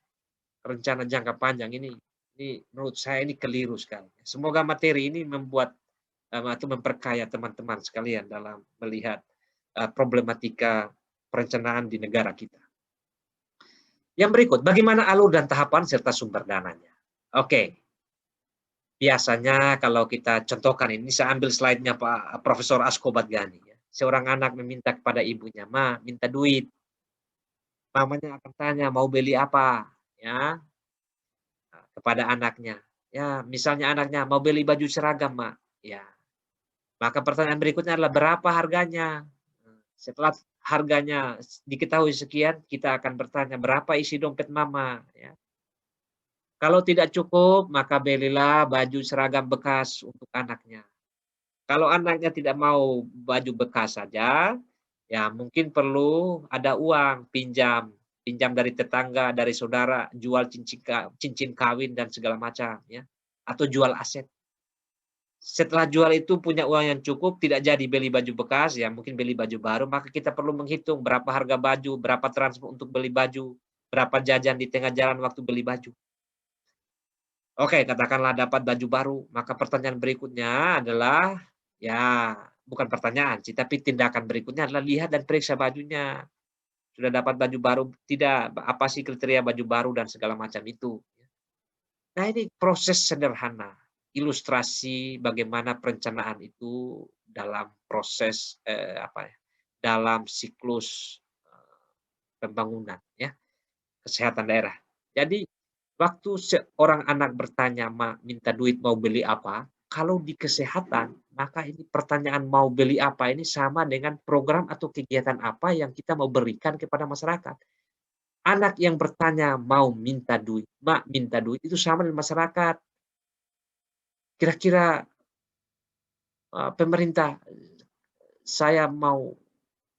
rencana jangka panjang ini menurut saya ini keliru sekali. Semoga materi ini membuat atau memperkaya teman-teman sekalian dalam melihat problematika perencanaan di negara kita. Yang berikut, bagaimana alur dan tahapan serta sumber dananya. Oke. Biasanya kalau kita contohkan ini, saya ambil slide-nya Pak Profesor Asko Badgani. Ya. Seorang anak meminta kepada ibunya, "Ma, minta duit." Mamanya akan tanya, "Mau beli apa?" Ya, kepada anaknya. Ya, misalnya anaknya, "Mau beli baju seragam, Ma." Ya. Maka pertanyaan berikutnya adalah berapa harganya? Setelah harganya diketahui sekian, kita akan bertanya, "Berapa isi dompet Mama?" Ya. Kalau tidak cukup, maka belilah baju seragam bekas untuk anaknya. Kalau anaknya tidak mau baju bekas saja, ya mungkin perlu ada uang, pinjam. Pinjam dari tetangga, dari saudara, jual cincin kawin dan segala macam. Ya. Atau jual aset. Setelah jual itu punya uang yang cukup, tidak jadi beli baju bekas, ya mungkin beli baju baru, maka kita perlu menghitung berapa harga baju, berapa transport untuk beli baju, berapa jajan di tengah jalan waktu beli baju. Oke, katakanlah dapat baju baru, maka pertanyaan berikutnya adalah, ya bukan pertanyaan sih, tapi tindakan berikutnya adalah lihat dan periksa bajunya. Sudah dapat baju baru, tidak, apa sih kriteria baju baru dan segala macam itu. Nah ini proses sederhana, ilustrasi bagaimana perencanaan itu dalam proses, dalam siklus pembangunan ya, kesehatan daerah. Jadi waktu seorang anak bertanya, minta duit mau beli apa, kalau di kesehatan, maka ini pertanyaan mau beli apa ini sama dengan program atau kegiatan apa yang kita mau berikan kepada masyarakat. Anak yang bertanya mau minta duit, minta duit itu sama dengan masyarakat. Kira-kira pemerintah, saya mau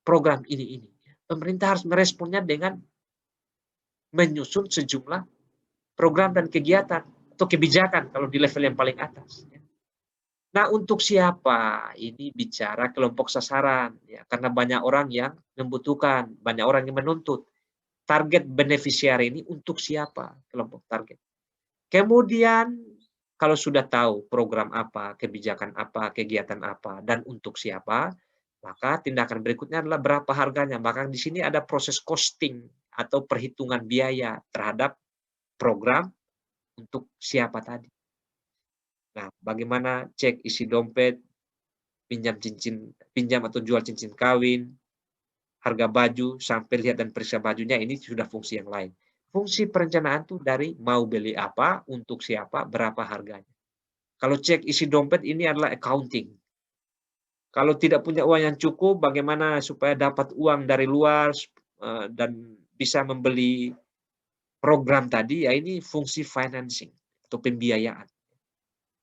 program ini. Pemerintah harus meresponnya dengan menyusun sejumlah program dan kegiatan atau kebijakan kalau di level yang paling atas. Nah, untuk siapa? Ini bicara kelompok sasaran, ya, karena banyak orang yang membutuhkan, banyak orang yang menuntut. Target beneficiary ini untuk siapa? Kelompok target. Kemudian, kalau sudah tahu program apa, kebijakan apa, kegiatan apa, dan untuk siapa, maka tindakan berikutnya adalah berapa harganya. Maka di sini ada proses costing atau perhitungan biaya terhadap program untuk siapa tadi. Nah, bagaimana cek isi dompet, pinjam atau jual cincin kawin, harga baju, sampai lihat dan periksa bajunya, ini sudah fungsi yang lain. Fungsi perencanaan itu dari mau beli apa, untuk siapa, berapa harganya. Kalau cek isi dompet ini adalah accounting. Kalau tidak punya uang yang cukup, bagaimana supaya dapat uang dari luar dan bisa membeli program tadi, ya ini fungsi financing atau pembiayaan.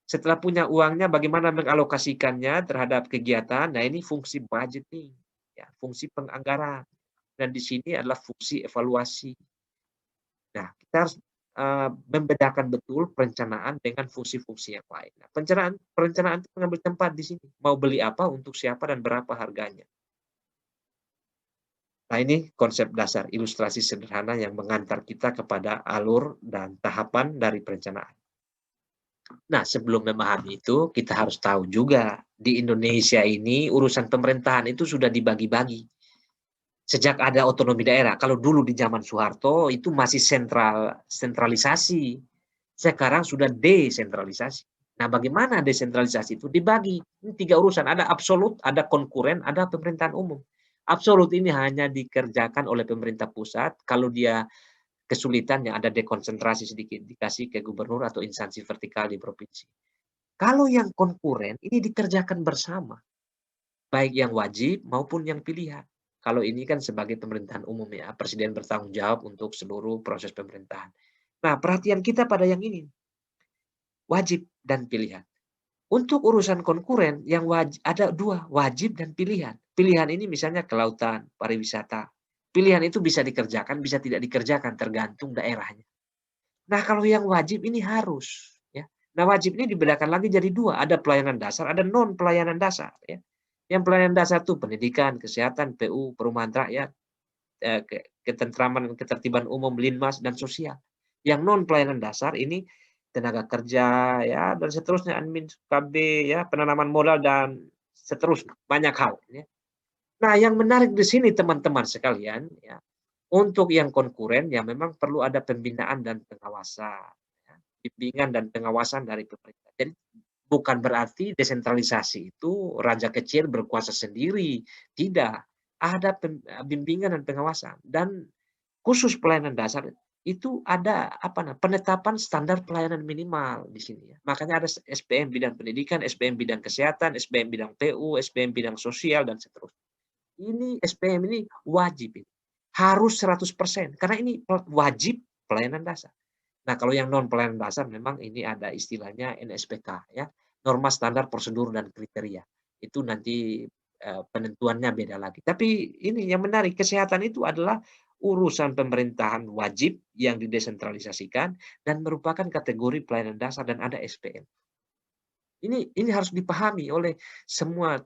Setelah punya uangnya, bagaimana mengalokasikannya terhadap kegiatan? Nah, ini fungsi budgeting, ya, fungsi penganggaran. Dan di sini adalah fungsi evaluasi. Nah, kita harus membedakan betul perencanaan dengan fungsi-fungsi yang lain. Nah, perencanaan itu mengambil tempat di sini. Mau beli apa, untuk siapa, dan berapa harganya. Nah, ini konsep dasar, ilustrasi sederhana yang mengantar kita kepada alur dan tahapan dari perencanaan. Nah, sebelum memahami itu, kita harus tahu juga di Indonesia ini urusan pemerintahan itu sudah dibagi-bagi. Sejak ada otonomi daerah, kalau dulu di zaman Soeharto itu masih sentralisasi. Sekarang sudah desentralisasi. Nah, bagaimana desentralisasi itu dibagi? Ini 3 urusan, ada absolut, ada konkuren, ada pemerintahan umum. Absolut ini hanya dikerjakan oleh pemerintah pusat, kalau dia kesulitan yang ada dekonsentrasi sedikit, dikasih ke gubernur atau instansi vertikal di provinsi. Kalau yang konkuren, ini dikerjakan bersama, baik yang wajib maupun yang pilihan. Kalau ini kan sebagai pemerintahan umum ya, presiden bertanggung jawab untuk seluruh proses pemerintahan. Nah, perhatian kita pada yang ini, wajib dan pilihan. Untuk urusan konkuren yang ada 2, wajib dan pilihan. Pilihan ini misalnya kelautan, pariwisata. Pilihan itu bisa dikerjakan, bisa tidak dikerjakan, tergantung daerahnya. Nah, kalau yang wajib ini harus, ya. Nah, wajib ini dibedakan lagi jadi 2, ada pelayanan dasar, ada non pelayanan dasar, ya. Yang pelayanan dasar itu pendidikan, kesehatan, PU, perumahan rakyat, ketentraman, ketertiban umum, linmas, dan sosial. Yang non pelayanan dasar ini tenaga kerja, ya, dan seterusnya, admin, KB, ya, penanaman modal, dan seterusnya, banyak hal, ya. Nah, yang menarik di sini teman-teman sekalian, ya, untuk yang konkuren ya memang perlu ada pembinaan dan pengawasan, ya, bimbingan dan pengawasan dari pemerintah. Jadi bukan berarti desentralisasi itu raja kecil berkuasa sendiri, tidak. Ada bimbingan dan pengawasan, dan khusus pelayanan dasar itu ada penetapan standar pelayanan minimal di sini ya. Makanya ada SPM bidang pendidikan, SPM bidang kesehatan, SPM bidang PU, SPM bidang sosial, dan seterusnya. Ini SPM ini wajib ini. Harus 100% karena ini wajib pelayanan dasar. Nah, kalau yang non pelayanan dasar memang ini ada istilahnya NSPK ya, norma standar prosedur dan kriteria. Itu nanti, penentuannya beda lagi. Tapi ini yang menarik, kesehatan itu adalah urusan pemerintahan wajib yang didesentralisasikan dan merupakan kategori pelayanan dasar dan ada SPM. Ini harus dipahami oleh semua,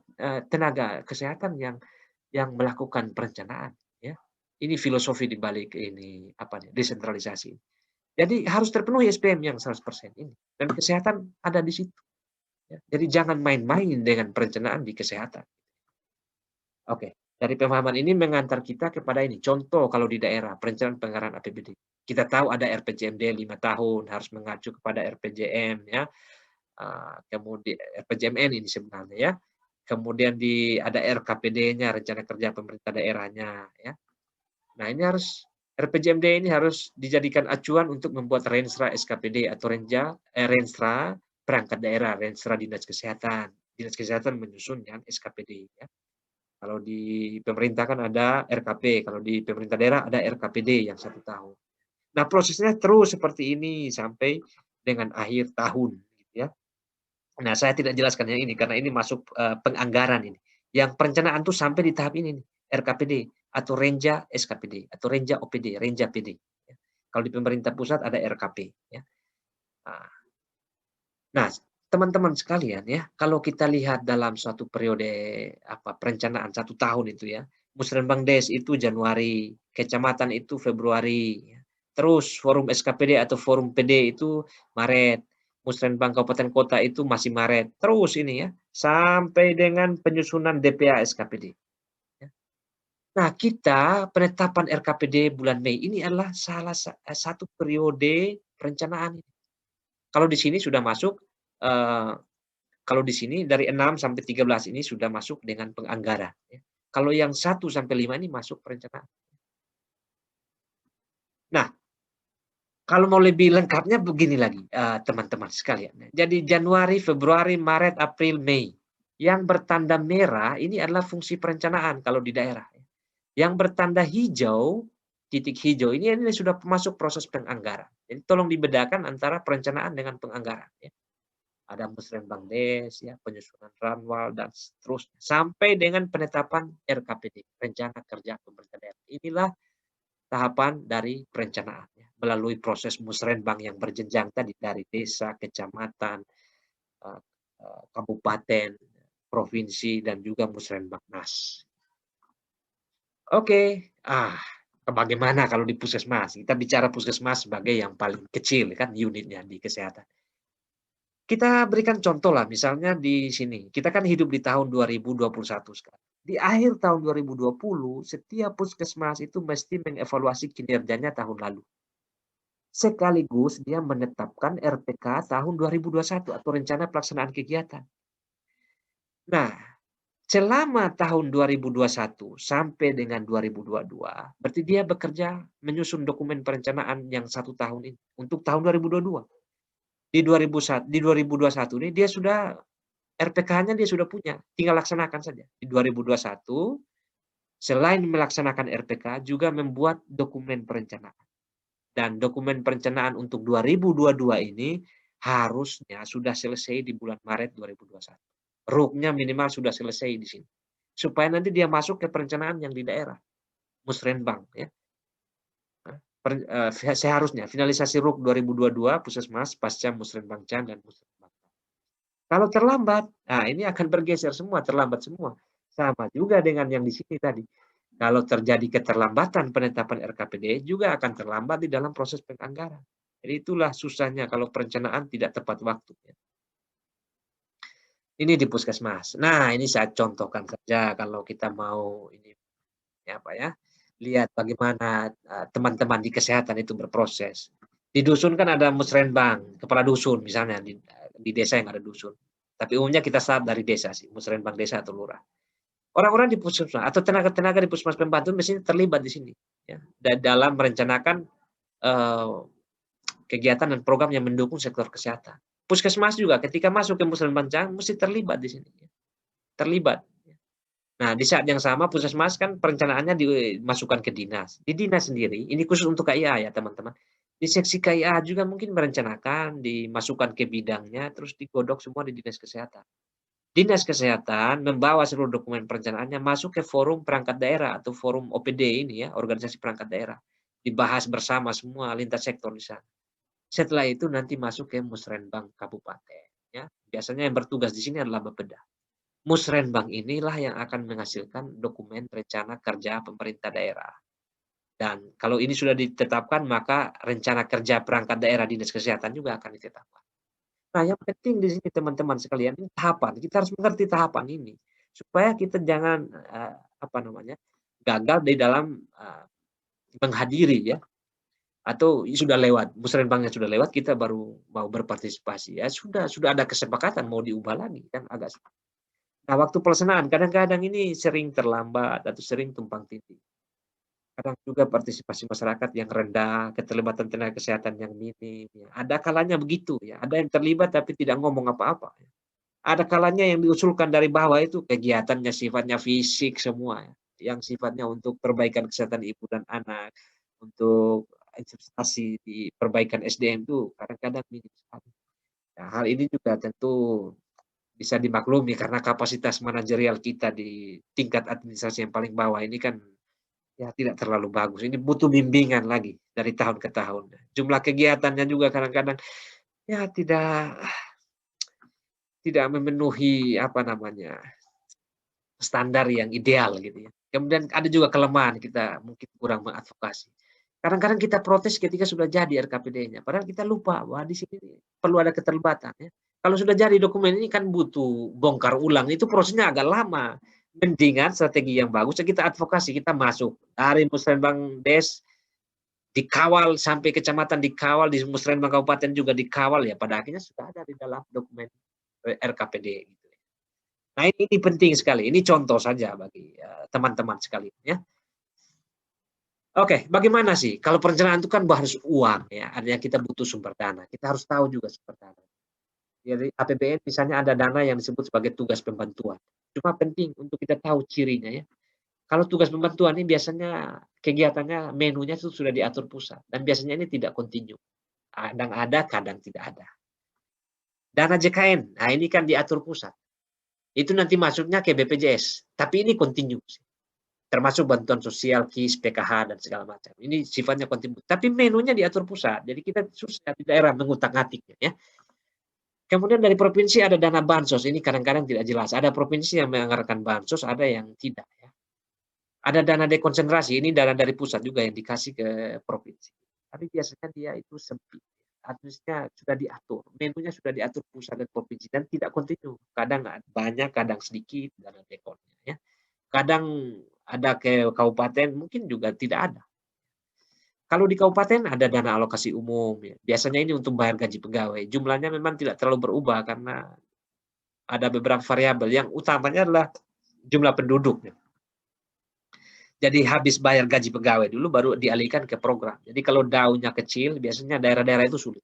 tenaga kesehatan yang melakukan perencanaan, ya. Ini filosofi di balik ini, desentralisasi. Jadi harus terpenuhi SPM yang 100% ini, dan kesehatan ada di situ, ya. Jadi jangan main-main dengan perencanaan di kesehatan. Oke, dari pemahaman ini mengantar kita kepada ini, contoh kalau di daerah, perencanaan penganggaran APBD. Kita tahu ada RPJMD 5 tahun, harus mengacu kepada RPJM, ya, RPJMN ini sebenarnya, ya. Kemudian ada RKPD-nya, rencana kerja pemerintah daerahnya, ya. Nah, ini harus RPJMD ini harus dijadikan acuan untuk membuat Renstra SKPD atau Renstra perangkat daerah, Renstra Dinas Kesehatan. Dinas Kesehatan menyusun yang SKPD, ya. Kalau di pemerintah kan ada RKP, kalau di pemerintah daerah ada RKPD yang 1 tahun. Nah, prosesnya terus seperti ini sampai dengan akhir tahun, gitu ya. Nah, saya tidak jelaskan yang ini karena ini masuk, penganggaran ini. Yang perencanaan tuh sampai di tahap ini nih, RKPD atau Renja SKPD atau Renja OPD, Renja PD, ya. Kalau di pemerintah pusat ada RKP, ya. Nah nah, teman-teman sekalian ya, kalau kita lihat dalam suatu periode, perencanaan 1 tahun itu ya, Musrenbang Des itu Januari, kecamatan itu Februari, ya. Terus forum SKPD atau forum PD itu Maret. Musrenbang kabupaten kota itu masih Maret, terus ini ya, sampai dengan penyusunan DPA SKPD, ya. Nah, kita penetapan RKPD bulan Mei ini adalah satu periode perencanaan. Kalau di sini sudah masuk, eee, kalau di sini dari 6 sampai 13 ini sudah masuk dengan penganggaran, ya. Kalau yang 1 sampai 5 ini masuk perencanaan. Nah, kalau mau lebih lengkapnya begini lagi, teman-teman sekalian. Jadi Januari, Februari, Maret, April, Mei. Yang bertanda merah ini adalah fungsi perencanaan kalau di daerah. Yang bertanda hijau, titik hijau ini sudah masuk proses penganggaran. Jadi tolong dibedakan antara perencanaan dengan penganggaran, ya. Ada Musrenbang Des, ya, penyusunan Ranwal, dan seterusnya. Sampai dengan penetapan RKPD, Rencana Kerja Pemerintah Daerah. Inilah tahapan dari perencanaan, ya, melalui proses musrenbang yang berjenjang tadi dari desa, kecamatan, eee kabupaten, provinsi, dan juga musrenbang nas. Oke, bagaimana kalau di puskesmas? Kita bicara puskesmas sebagai yang paling kecil kan unitnya di kesehatan. Kita berikan contoh lah, misalnya di sini, kita kan hidup di tahun 2021 sekarang. Di akhir tahun 2020, setiap puskesmas itu mesti mengevaluasi kinerjanya tahun lalu. Sekaligus dia menetapkan RPK tahun 2021 atau rencana pelaksanaan kegiatan. Nah, Selama tahun 2021 sampai dengan 2022, berarti dia bekerja menyusun dokumen perencanaan yang 1 tahun ini, untuk tahun 2022. Di 2021 ini dia sudah RPK-nya dia sudah punya, tinggal laksanakan saja. Di 2021, selain melaksanakan RPK, juga membuat dokumen perencanaan. Dan dokumen perencanaan untuk 2022 ini harusnya sudah selesai di bulan Maret 2021. RUK-nya minimal sudah selesai di sini. Supaya nanti dia masuk ke perencanaan yang di daerah, Musrenbang ya. Seharusnya finalisasi RUK 2022 Puskesmas pasca Musrenbang Can dan Musrenbang. Kalau terlambat, nah ini akan bergeser semua, terlambat semua. Sama juga dengan yang di sini tadi. Kalau terjadi keterlambatan penetapan RKPD juga akan terlambat di dalam proses penganggaran. Jadi itulah susahnya kalau perencanaan tidak tepat waktu. Ini di puskesmas. Nah, ini saya contohkan saja kalau kita mau ini apa ya, lihat bagaimana teman-teman di kesehatan itu berproses. Di dusun kan ada musrenbang, kepala dusun misalnya di desa yang ada dusun. Tapi umumnya kita start dari desa sih, musrenbang desa atau lurah. Orang-orang di puskesmas atau tenaga-tenaga di puskesmas pembantu biasanya terlibat di sini ya, dalam merencanakan kegiatan dan program yang mendukung sektor kesehatan. Puskesmas juga ketika masuk ke musrenbang mesti terlibat di sini. Terlibat. Nah, di saat yang sama puskesmas kan perencanaannya dimasukkan ke dinas. Di dinas sendiri, ini khusus untuk KIA ya teman-teman. Di seksi KIA juga mungkin merencanakan, dimasukkan ke bidangnya, terus digodok semua di dinas kesehatan. Dinas kesehatan membawa seluruh dokumen perencanaannya masuk ke forum perangkat daerah atau forum OPD ini ya, organisasi perangkat daerah. Dibahas bersama semua lintas sektor di sana. Setelah itu nanti masuk ke musrenbang kabupaten. Ya, biasanya yang bertugas di sini adalah Bapeda. Musrenbang inilah yang akan menghasilkan dokumen rencana kerja pemerintah daerah. Dan kalau ini sudah ditetapkan, maka rencana kerja perangkat daerah dinas kesehatan juga akan ditetapkan. Nah, yang penting di sini teman-teman sekalian, ini tahapan. Kita harus mengerti tahapan ini supaya kita jangan gagal di dalam menghadiri ya, atau sudah lewat, musrenbangnya sudah lewat, kita baru mau berpartisipasi. Ya sudah ada kesepakatan mau diubah lagi kan agak. Nah, waktu pelaksanaan kadang-kadang ini sering terlambat atau sering tumpang tindih. Kadang juga partisipasi masyarakat yang rendah, keterlibatan tenaga kesehatan yang minim. Ya. Ada kalanya begitu ya. Ada yang terlibat tapi tidak ngomong apa-apa. Ya. Ada kalanya yang diusulkan dari bawah itu kegiatannya sifatnya fisik semua. Ya. Yang sifatnya untuk perbaikan kesehatan ibu dan anak, untuk investasi di perbaikan SDM itu kadang-kadang minim sekali. Nah, hal ini juga tentu bisa dimaklumi karena kapasitas manajerial kita di tingkat administrasi yang paling bawah ini kan ya tidak terlalu bagus. Ini butuh bimbingan lagi dari tahun ke tahun. Jumlah kegiatannya juga kadang-kadang ya tidak memenuhi standar yang ideal gitu ya. Kemudian ada juga kelemahan kita mungkin kurang mengadvokasi. Kadang-kadang kita protes ketika sudah jadi RKPD-nya, padahal kita lupa bahwa di sini perlu ada keterlibatan ya. Kalau sudah jadi dokumen ini kan butuh bongkar ulang, itu prosesnya agak lama. Mendingan strategi yang bagus, kita advokasi, kita masuk dari Musrenbang Des, dikawal sampai kecamatan dikawal, di Musrenbang Kabupaten juga dikawal ya. Pada akhirnya sudah ada di dalam dokumen RKPD. Gitu. Nah ini penting sekali, ini contoh saja bagi teman-teman sekalian ya. Oke, bagaimana sih? Kalau perencanaan itu kan harus uang ya, artinya kita butuh sumber dana. Kita harus tahu juga sumber dana. Jadi APBN misalnya ada dana yang disebut sebagai tugas pembantuan. Cuma penting untuk kita tahu cirinya ya. Kalau tugas pembantuan ini biasanya kegiatannya, menunya itu sudah diatur pusat dan biasanya ini tidak kontinu. Kadang ada, kadang tidak ada. Dana JKN, nah ini kan diatur pusat. Itu nanti masuknya ke BPJS, tapi ini kontinu. Termasuk bantuan sosial, KIS, PKH, dan segala macam. Ini sifatnya kontinu. Tapi menunya diatur pusat, jadi kita susah di daerah mengutak-ngatiknya. Ya. Kemudian dari provinsi ada dana bansos, ini kadang-kadang tidak jelas. Ada provinsi yang menganggarkan bansos, ada yang tidak. Ya. Ada dana dekonsentrasi, ini dana dari pusat juga yang dikasih ke provinsi. Tapi biasanya dia itu sempit. Artinya sudah diatur, menunya sudah diatur pusat dan provinsi, dan tidak kontinu. Kadang banyak, kadang sedikit dana dekonnya. Ya. Kadang ada ke kabupaten mungkin juga tidak ada. Kalau di kabupaten ada dana alokasi umum, ya. Biasanya ini untuk bayar gaji pegawai. Jumlahnya memang tidak terlalu berubah karena ada beberapa variabel. Yang utamanya adalah jumlah penduduk. Jadi habis bayar gaji pegawai dulu baru dialihkan ke program. Jadi kalau DAU-nya kecil, biasanya daerah-daerah itu sulit.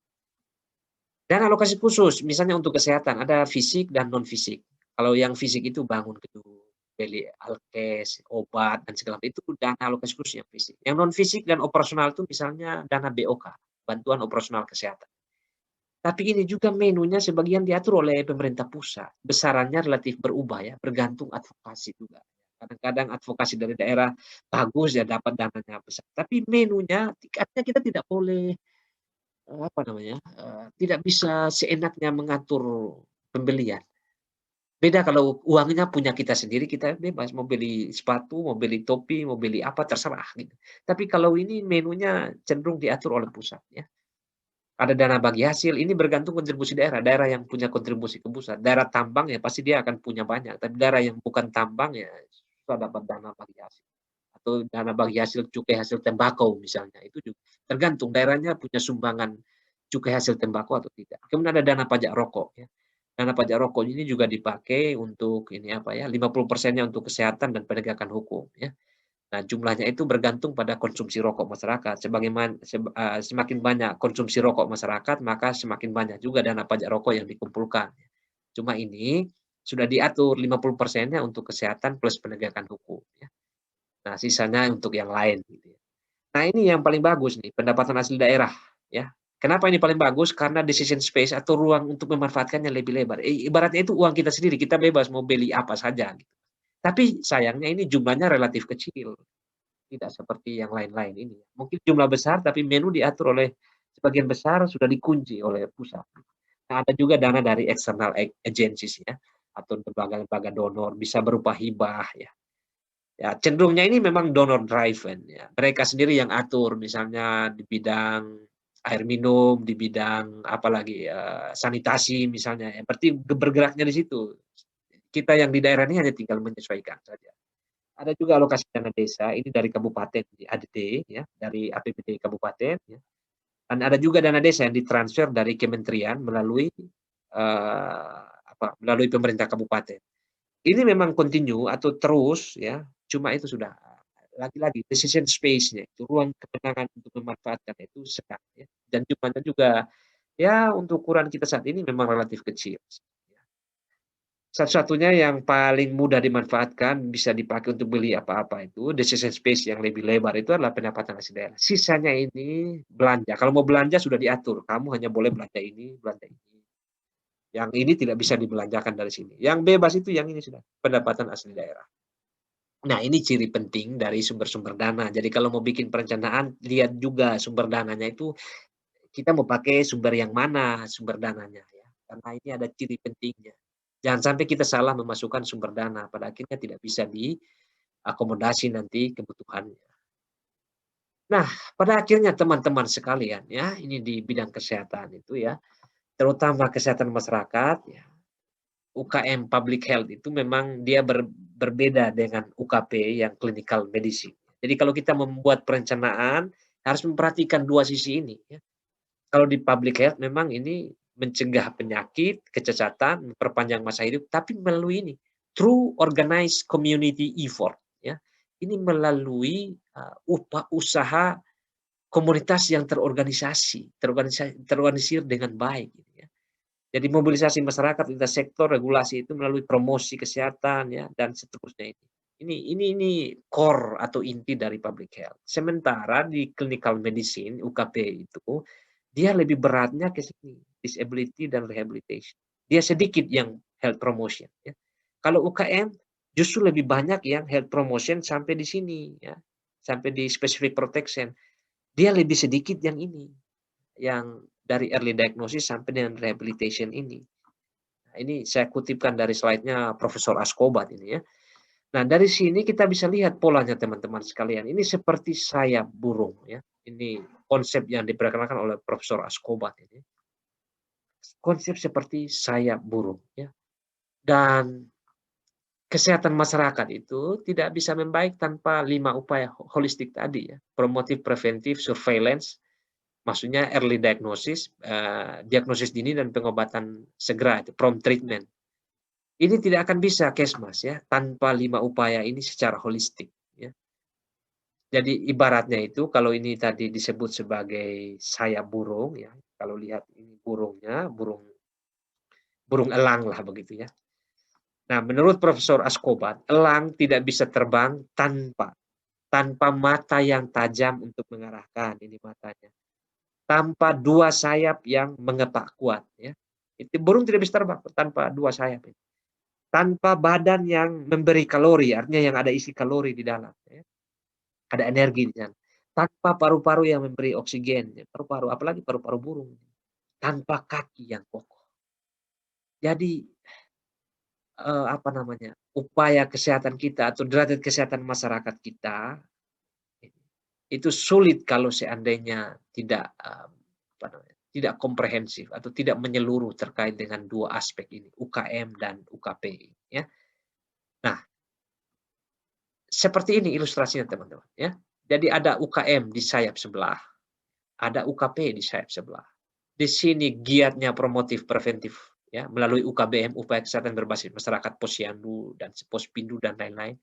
Dan alokasi khusus, misalnya untuk kesehatan, ada fisik dan non-fisik. Kalau yang fisik itu bangun gedung, beli alkes, obat, dan segala macam, itu dana alokasi khusus yang fisik. Yang non-fisik dan operasional itu misalnya dana BOK, bantuan operasional kesehatan. Tapi ini juga menunya sebagian diatur oleh pemerintah pusat. Besarannya relatif berubah ya, bergantung advokasi juga. Kadang-kadang advokasi dari daerah bagus ya dapat dananya besar. Tapi menunya, artinya kita tidak boleh apa namanya, tidak bisa seenaknya mengatur pembelian. Beda kalau uangnya punya kita sendiri, kita bebas mau beli sepatu, mau beli topi, mau beli apa terserah gitu. Tapi kalau ini menunya cenderung diatur oleh pusat ya. Ada dana bagi hasil, ini bergantung kontribusi daerah. Daerah yang punya kontribusi ke pusat, daerah tambang ya pasti dia akan punya banyak, tapi daerah yang bukan tambang ya susah dapat dana bagi hasil. Atau dana bagi hasil cukai hasil tembakau misalnya, itu juga tergantung daerahnya punya sumbangan cukai hasil tembakau atau tidak. Kemudian ada dana pajak rokok ya. Dana pajak rokok ini juga dipakai untuk ini apa ya, 50%-nya untuk kesehatan dan penegakan hukum ya. Nah, jumlahnya itu bergantung pada konsumsi rokok masyarakat. Semakin banyak konsumsi rokok masyarakat, maka semakin banyak juga dana pajak rokok yang dikumpulkan. Cuma ini sudah diatur 50%-nya untuk kesehatan plus penegakan hukum ya. Nah, sisanya untuk yang lain gitu ya. Nah, ini yang paling bagus nih, pendapatan asli daerah ya. Kenapa ini paling bagus? Karena decision space atau ruang untuk memanfaatkannya lebih lebar. Ibaratnya itu uang kita sendiri, kita bebas mau beli apa saja gitu. Tapi sayangnya ini jumlahnya relatif kecil. Tidak seperti yang lain-lain ini. Mungkin jumlah besar tapi menu diatur oleh sebagian besar sudah dikunci oleh pusat. Nah, ada juga dana dari external agencies ya, atau lembaga-lembaga donor, bisa berupa hibah ya. Ya, cenderungnya ini memang donor driven ya. Mereka sendiri yang atur misalnya di bidang air minum, di bidang apalagi sanitasi misalnya ya. Berarti bergeraknya di situ. Kita yang di daerah ini hanya tinggal menyesuaikan saja. Ada juga alokasi dana desa, ini dari kabupaten di ADD ya, dari APBD kabupaten ya. Dan ada juga dana desa yang ditransfer dari kementerian melalui melalui pemerintah kabupaten. Ini memang continue atau terus ya, cuma itu sudah lagi-lagi decision space-nya itu ruang kewenangan untuk memanfaatkan itu sedang ya. Dan jumlahnya juga ya untuk ukuran kita saat ini memang relatif kecil. Satu-satunya yang paling mudah dimanfaatkan, bisa dipakai untuk beli apa-apa itu, decision space yang lebih lebar itu adalah pendapatan asli daerah. Sisanya ini belanja. Kalau mau belanja sudah diatur, kamu hanya boleh belanja ini, belanja ini. Yang ini tidak bisa dibelanjakan dari sini. Yang bebas itu yang ini sudah, pendapatan asli daerah. Nah, ini ciri penting dari sumber-sumber dana. Jadi kalau mau bikin perencanaan, lihat juga sumber dananya itu, kita mau pakai sumber yang mana sumber dananya ya. Karena ini ada ciri pentingnya. Jangan sampai kita salah memasukkan sumber dana, pada akhirnya tidak bisa diakomodasi nanti kebutuhannya. Nah, pada akhirnya teman-teman sekalian ya, ini di bidang kesehatan itu ya, terutama kesehatan masyarakat ya, UKM Public Health itu memang dia berbeda dengan UKP yang clinical medicine. Jadi kalau kita membuat perencanaan harus memperhatikan dua sisi ini ya. Kalau di public health memang ini mencegah penyakit, kecacatan, memperpanjang masa hidup, tapi melalui ini through organized community effort ya. Ini melalui usaha komunitas yang terorganisir dengan baik gitu ya. Jadi mobilisasi masyarakat lintas sektor, regulasi itu melalui promosi kesehatan ya dan seterusnya ini. Ini core atau inti dari public health. Sementara di clinical medicine UKP itu dia lebih beratnya ke sini, disability dan rehabilitation. Dia sedikit yang health promotion ya. Kalau UKM justru lebih banyak yang health promotion sampai di sini ya. Sampai di specific protection. Dia lebih sedikit yang ini. Yang dari early diagnosis sampai dengan rehabilitation ini. Nah, ini saya kutipkan dari slide-nya Profesor Ascobat ini ya. Nah, dari sini kita bisa lihat polanya teman-teman sekalian. Ini seperti sayap burung ya. Ini konsep yang diperkenalkan oleh Profesor Ascobat ini. Konsep seperti sayap burung ya. Dan kesehatan masyarakat itu tidak bisa membaik tanpa 5 upaya holistik tadi ya. Promotif, preventif, surveillance, maksudnya early diagnosis, diagnosis dini dan pengobatan segera, itu prompt treatment. Ini tidak akan bisa Kesmas ya, tanpa 5 upaya ini secara holistik ya. Jadi ibaratnya itu kalau ini tadi disebut sebagai sayap burung ya, kalau lihat ini burungnya, burung burung elang lah begitu ya. Nah, menurut Profesor Ascobat, elang tidak bisa terbang tanpa mata yang tajam untuk mengarahkan, ini matanya. Tanpa 2 sayap yang mengepak kuat ya. Itu burung tidak bisa terbang tanpa 2 sayap itu. Tanpa badan yang memberi kalori, artinya yang ada isi kalori di dalam ya, ada energi di sana. Tanpa paru-paru yang memberi oksigen, ya, paru-paru, apalagi paru-paru burung. Tanpa kaki yang kokoh. Jadi, apa namanya, upaya kesehatan kita atau derajat kesehatan masyarakat kita, itu sulit kalau seandainya tidak, apa namanya, tidak komprehensif atau tidak menyeluruh terkait dengan 2 aspek ini, UKM dan UKP ya. Nah, seperti ini ilustrasinya teman-teman ya. Jadi ada UKM di sayap sebelah, ada UKP di sayap sebelah. Di sini giatnya promotif preventif ya, melalui UKBM, upaya kesehatan berbasis masyarakat, Posyandu dan Pospindu dan lain-lain.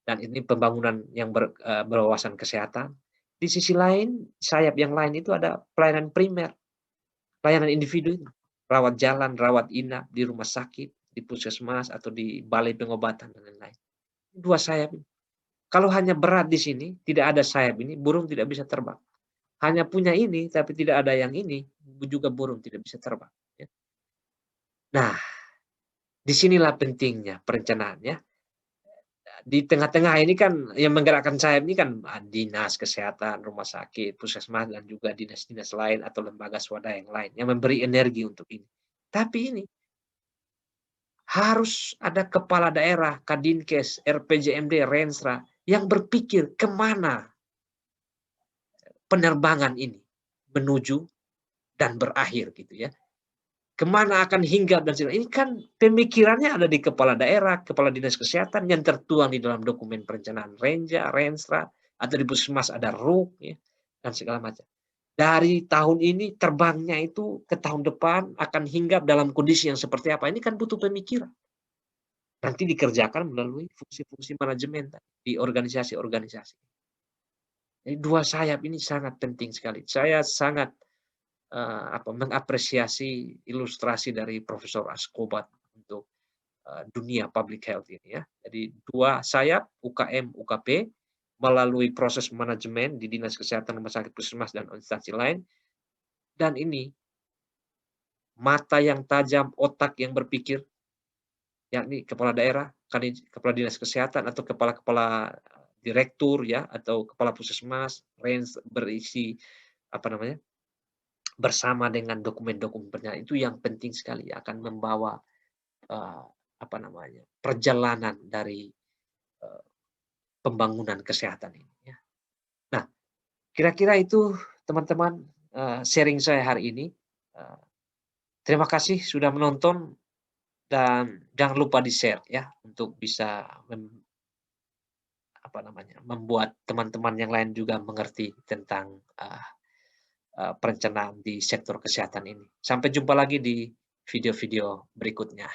Dan ini pembangunan yang berwawasan kesehatan. Di sisi lain, sayap yang lain itu ada pelayanan primer, pelayanan individu itu. Rawat jalan, rawat inap di rumah sakit, di puskesmas atau di balai pengobatan dan lain-lain. 2 sayap ini. Kalau hanya berat di sini, tidak ada sayap ini, burung tidak bisa terbang. Hanya punya ini, tapi tidak ada yang ini, juga burung tidak bisa terbang. Ya. Nah, disinilah pentingnya perencanaan ya. Di tengah-tengah ini kan yang menggerakkan sayap ini kan dinas kesehatan, rumah sakit, puskesmas, dan juga dinas-dinas lain atau lembaga swadaya yang lain yang memberi energi untuk ini. Tapi ini harus ada kepala daerah, Kadinkes, RPJMD, Rensra yang berpikir kemana penerbangan ini menuju dan berakhir gitu ya. Kemana akan hinggap dan sebagainya. Ini kan pemikirannya ada di kepala daerah, kepala dinas kesehatan yang tertuang di dalam dokumen perencanaan Renja, Rensra, atau di puskesmas ada RUK ya, dan segala macam. Dari tahun ini terbangnya itu ke tahun depan akan hinggap dalam kondisi yang seperti apa. Ini kan butuh pemikiran. Nanti dikerjakan melalui fungsi-fungsi manajemen di organisasi-organisasi. Jadi 2 sayap ini sangat penting sekali. Saya sangat mengapresiasi ilustrasi dari Profesor Ascobat untuk dunia public health ini ya. Jadi 2 sayap UKM, UKP melalui proses manajemen di dinas kesehatan, rumah sakit, puskesmas dan instansi lain. Dan ini mata yang tajam, otak yang berpikir, yakni kepala daerah, kepala dinas kesehatan atau kepala-kepala direktur ya atau kepala puskesmas, berisi apa namanya, bersama dengan dokumen-dokumen itu yang penting sekali akan membawa apa namanya, perjalanan dari pembangunan kesehatan ini ya. Nah, kira-kira itu teman-teman sharing saya hari ini. Terima kasih sudah menonton dan jangan lupa di-share ya untuk bisa apa namanya, membuat teman-teman yang lain juga mengerti tentang perencanaan di sektor kesehatan ini. Sampai jumpa lagi di video-video berikutnya.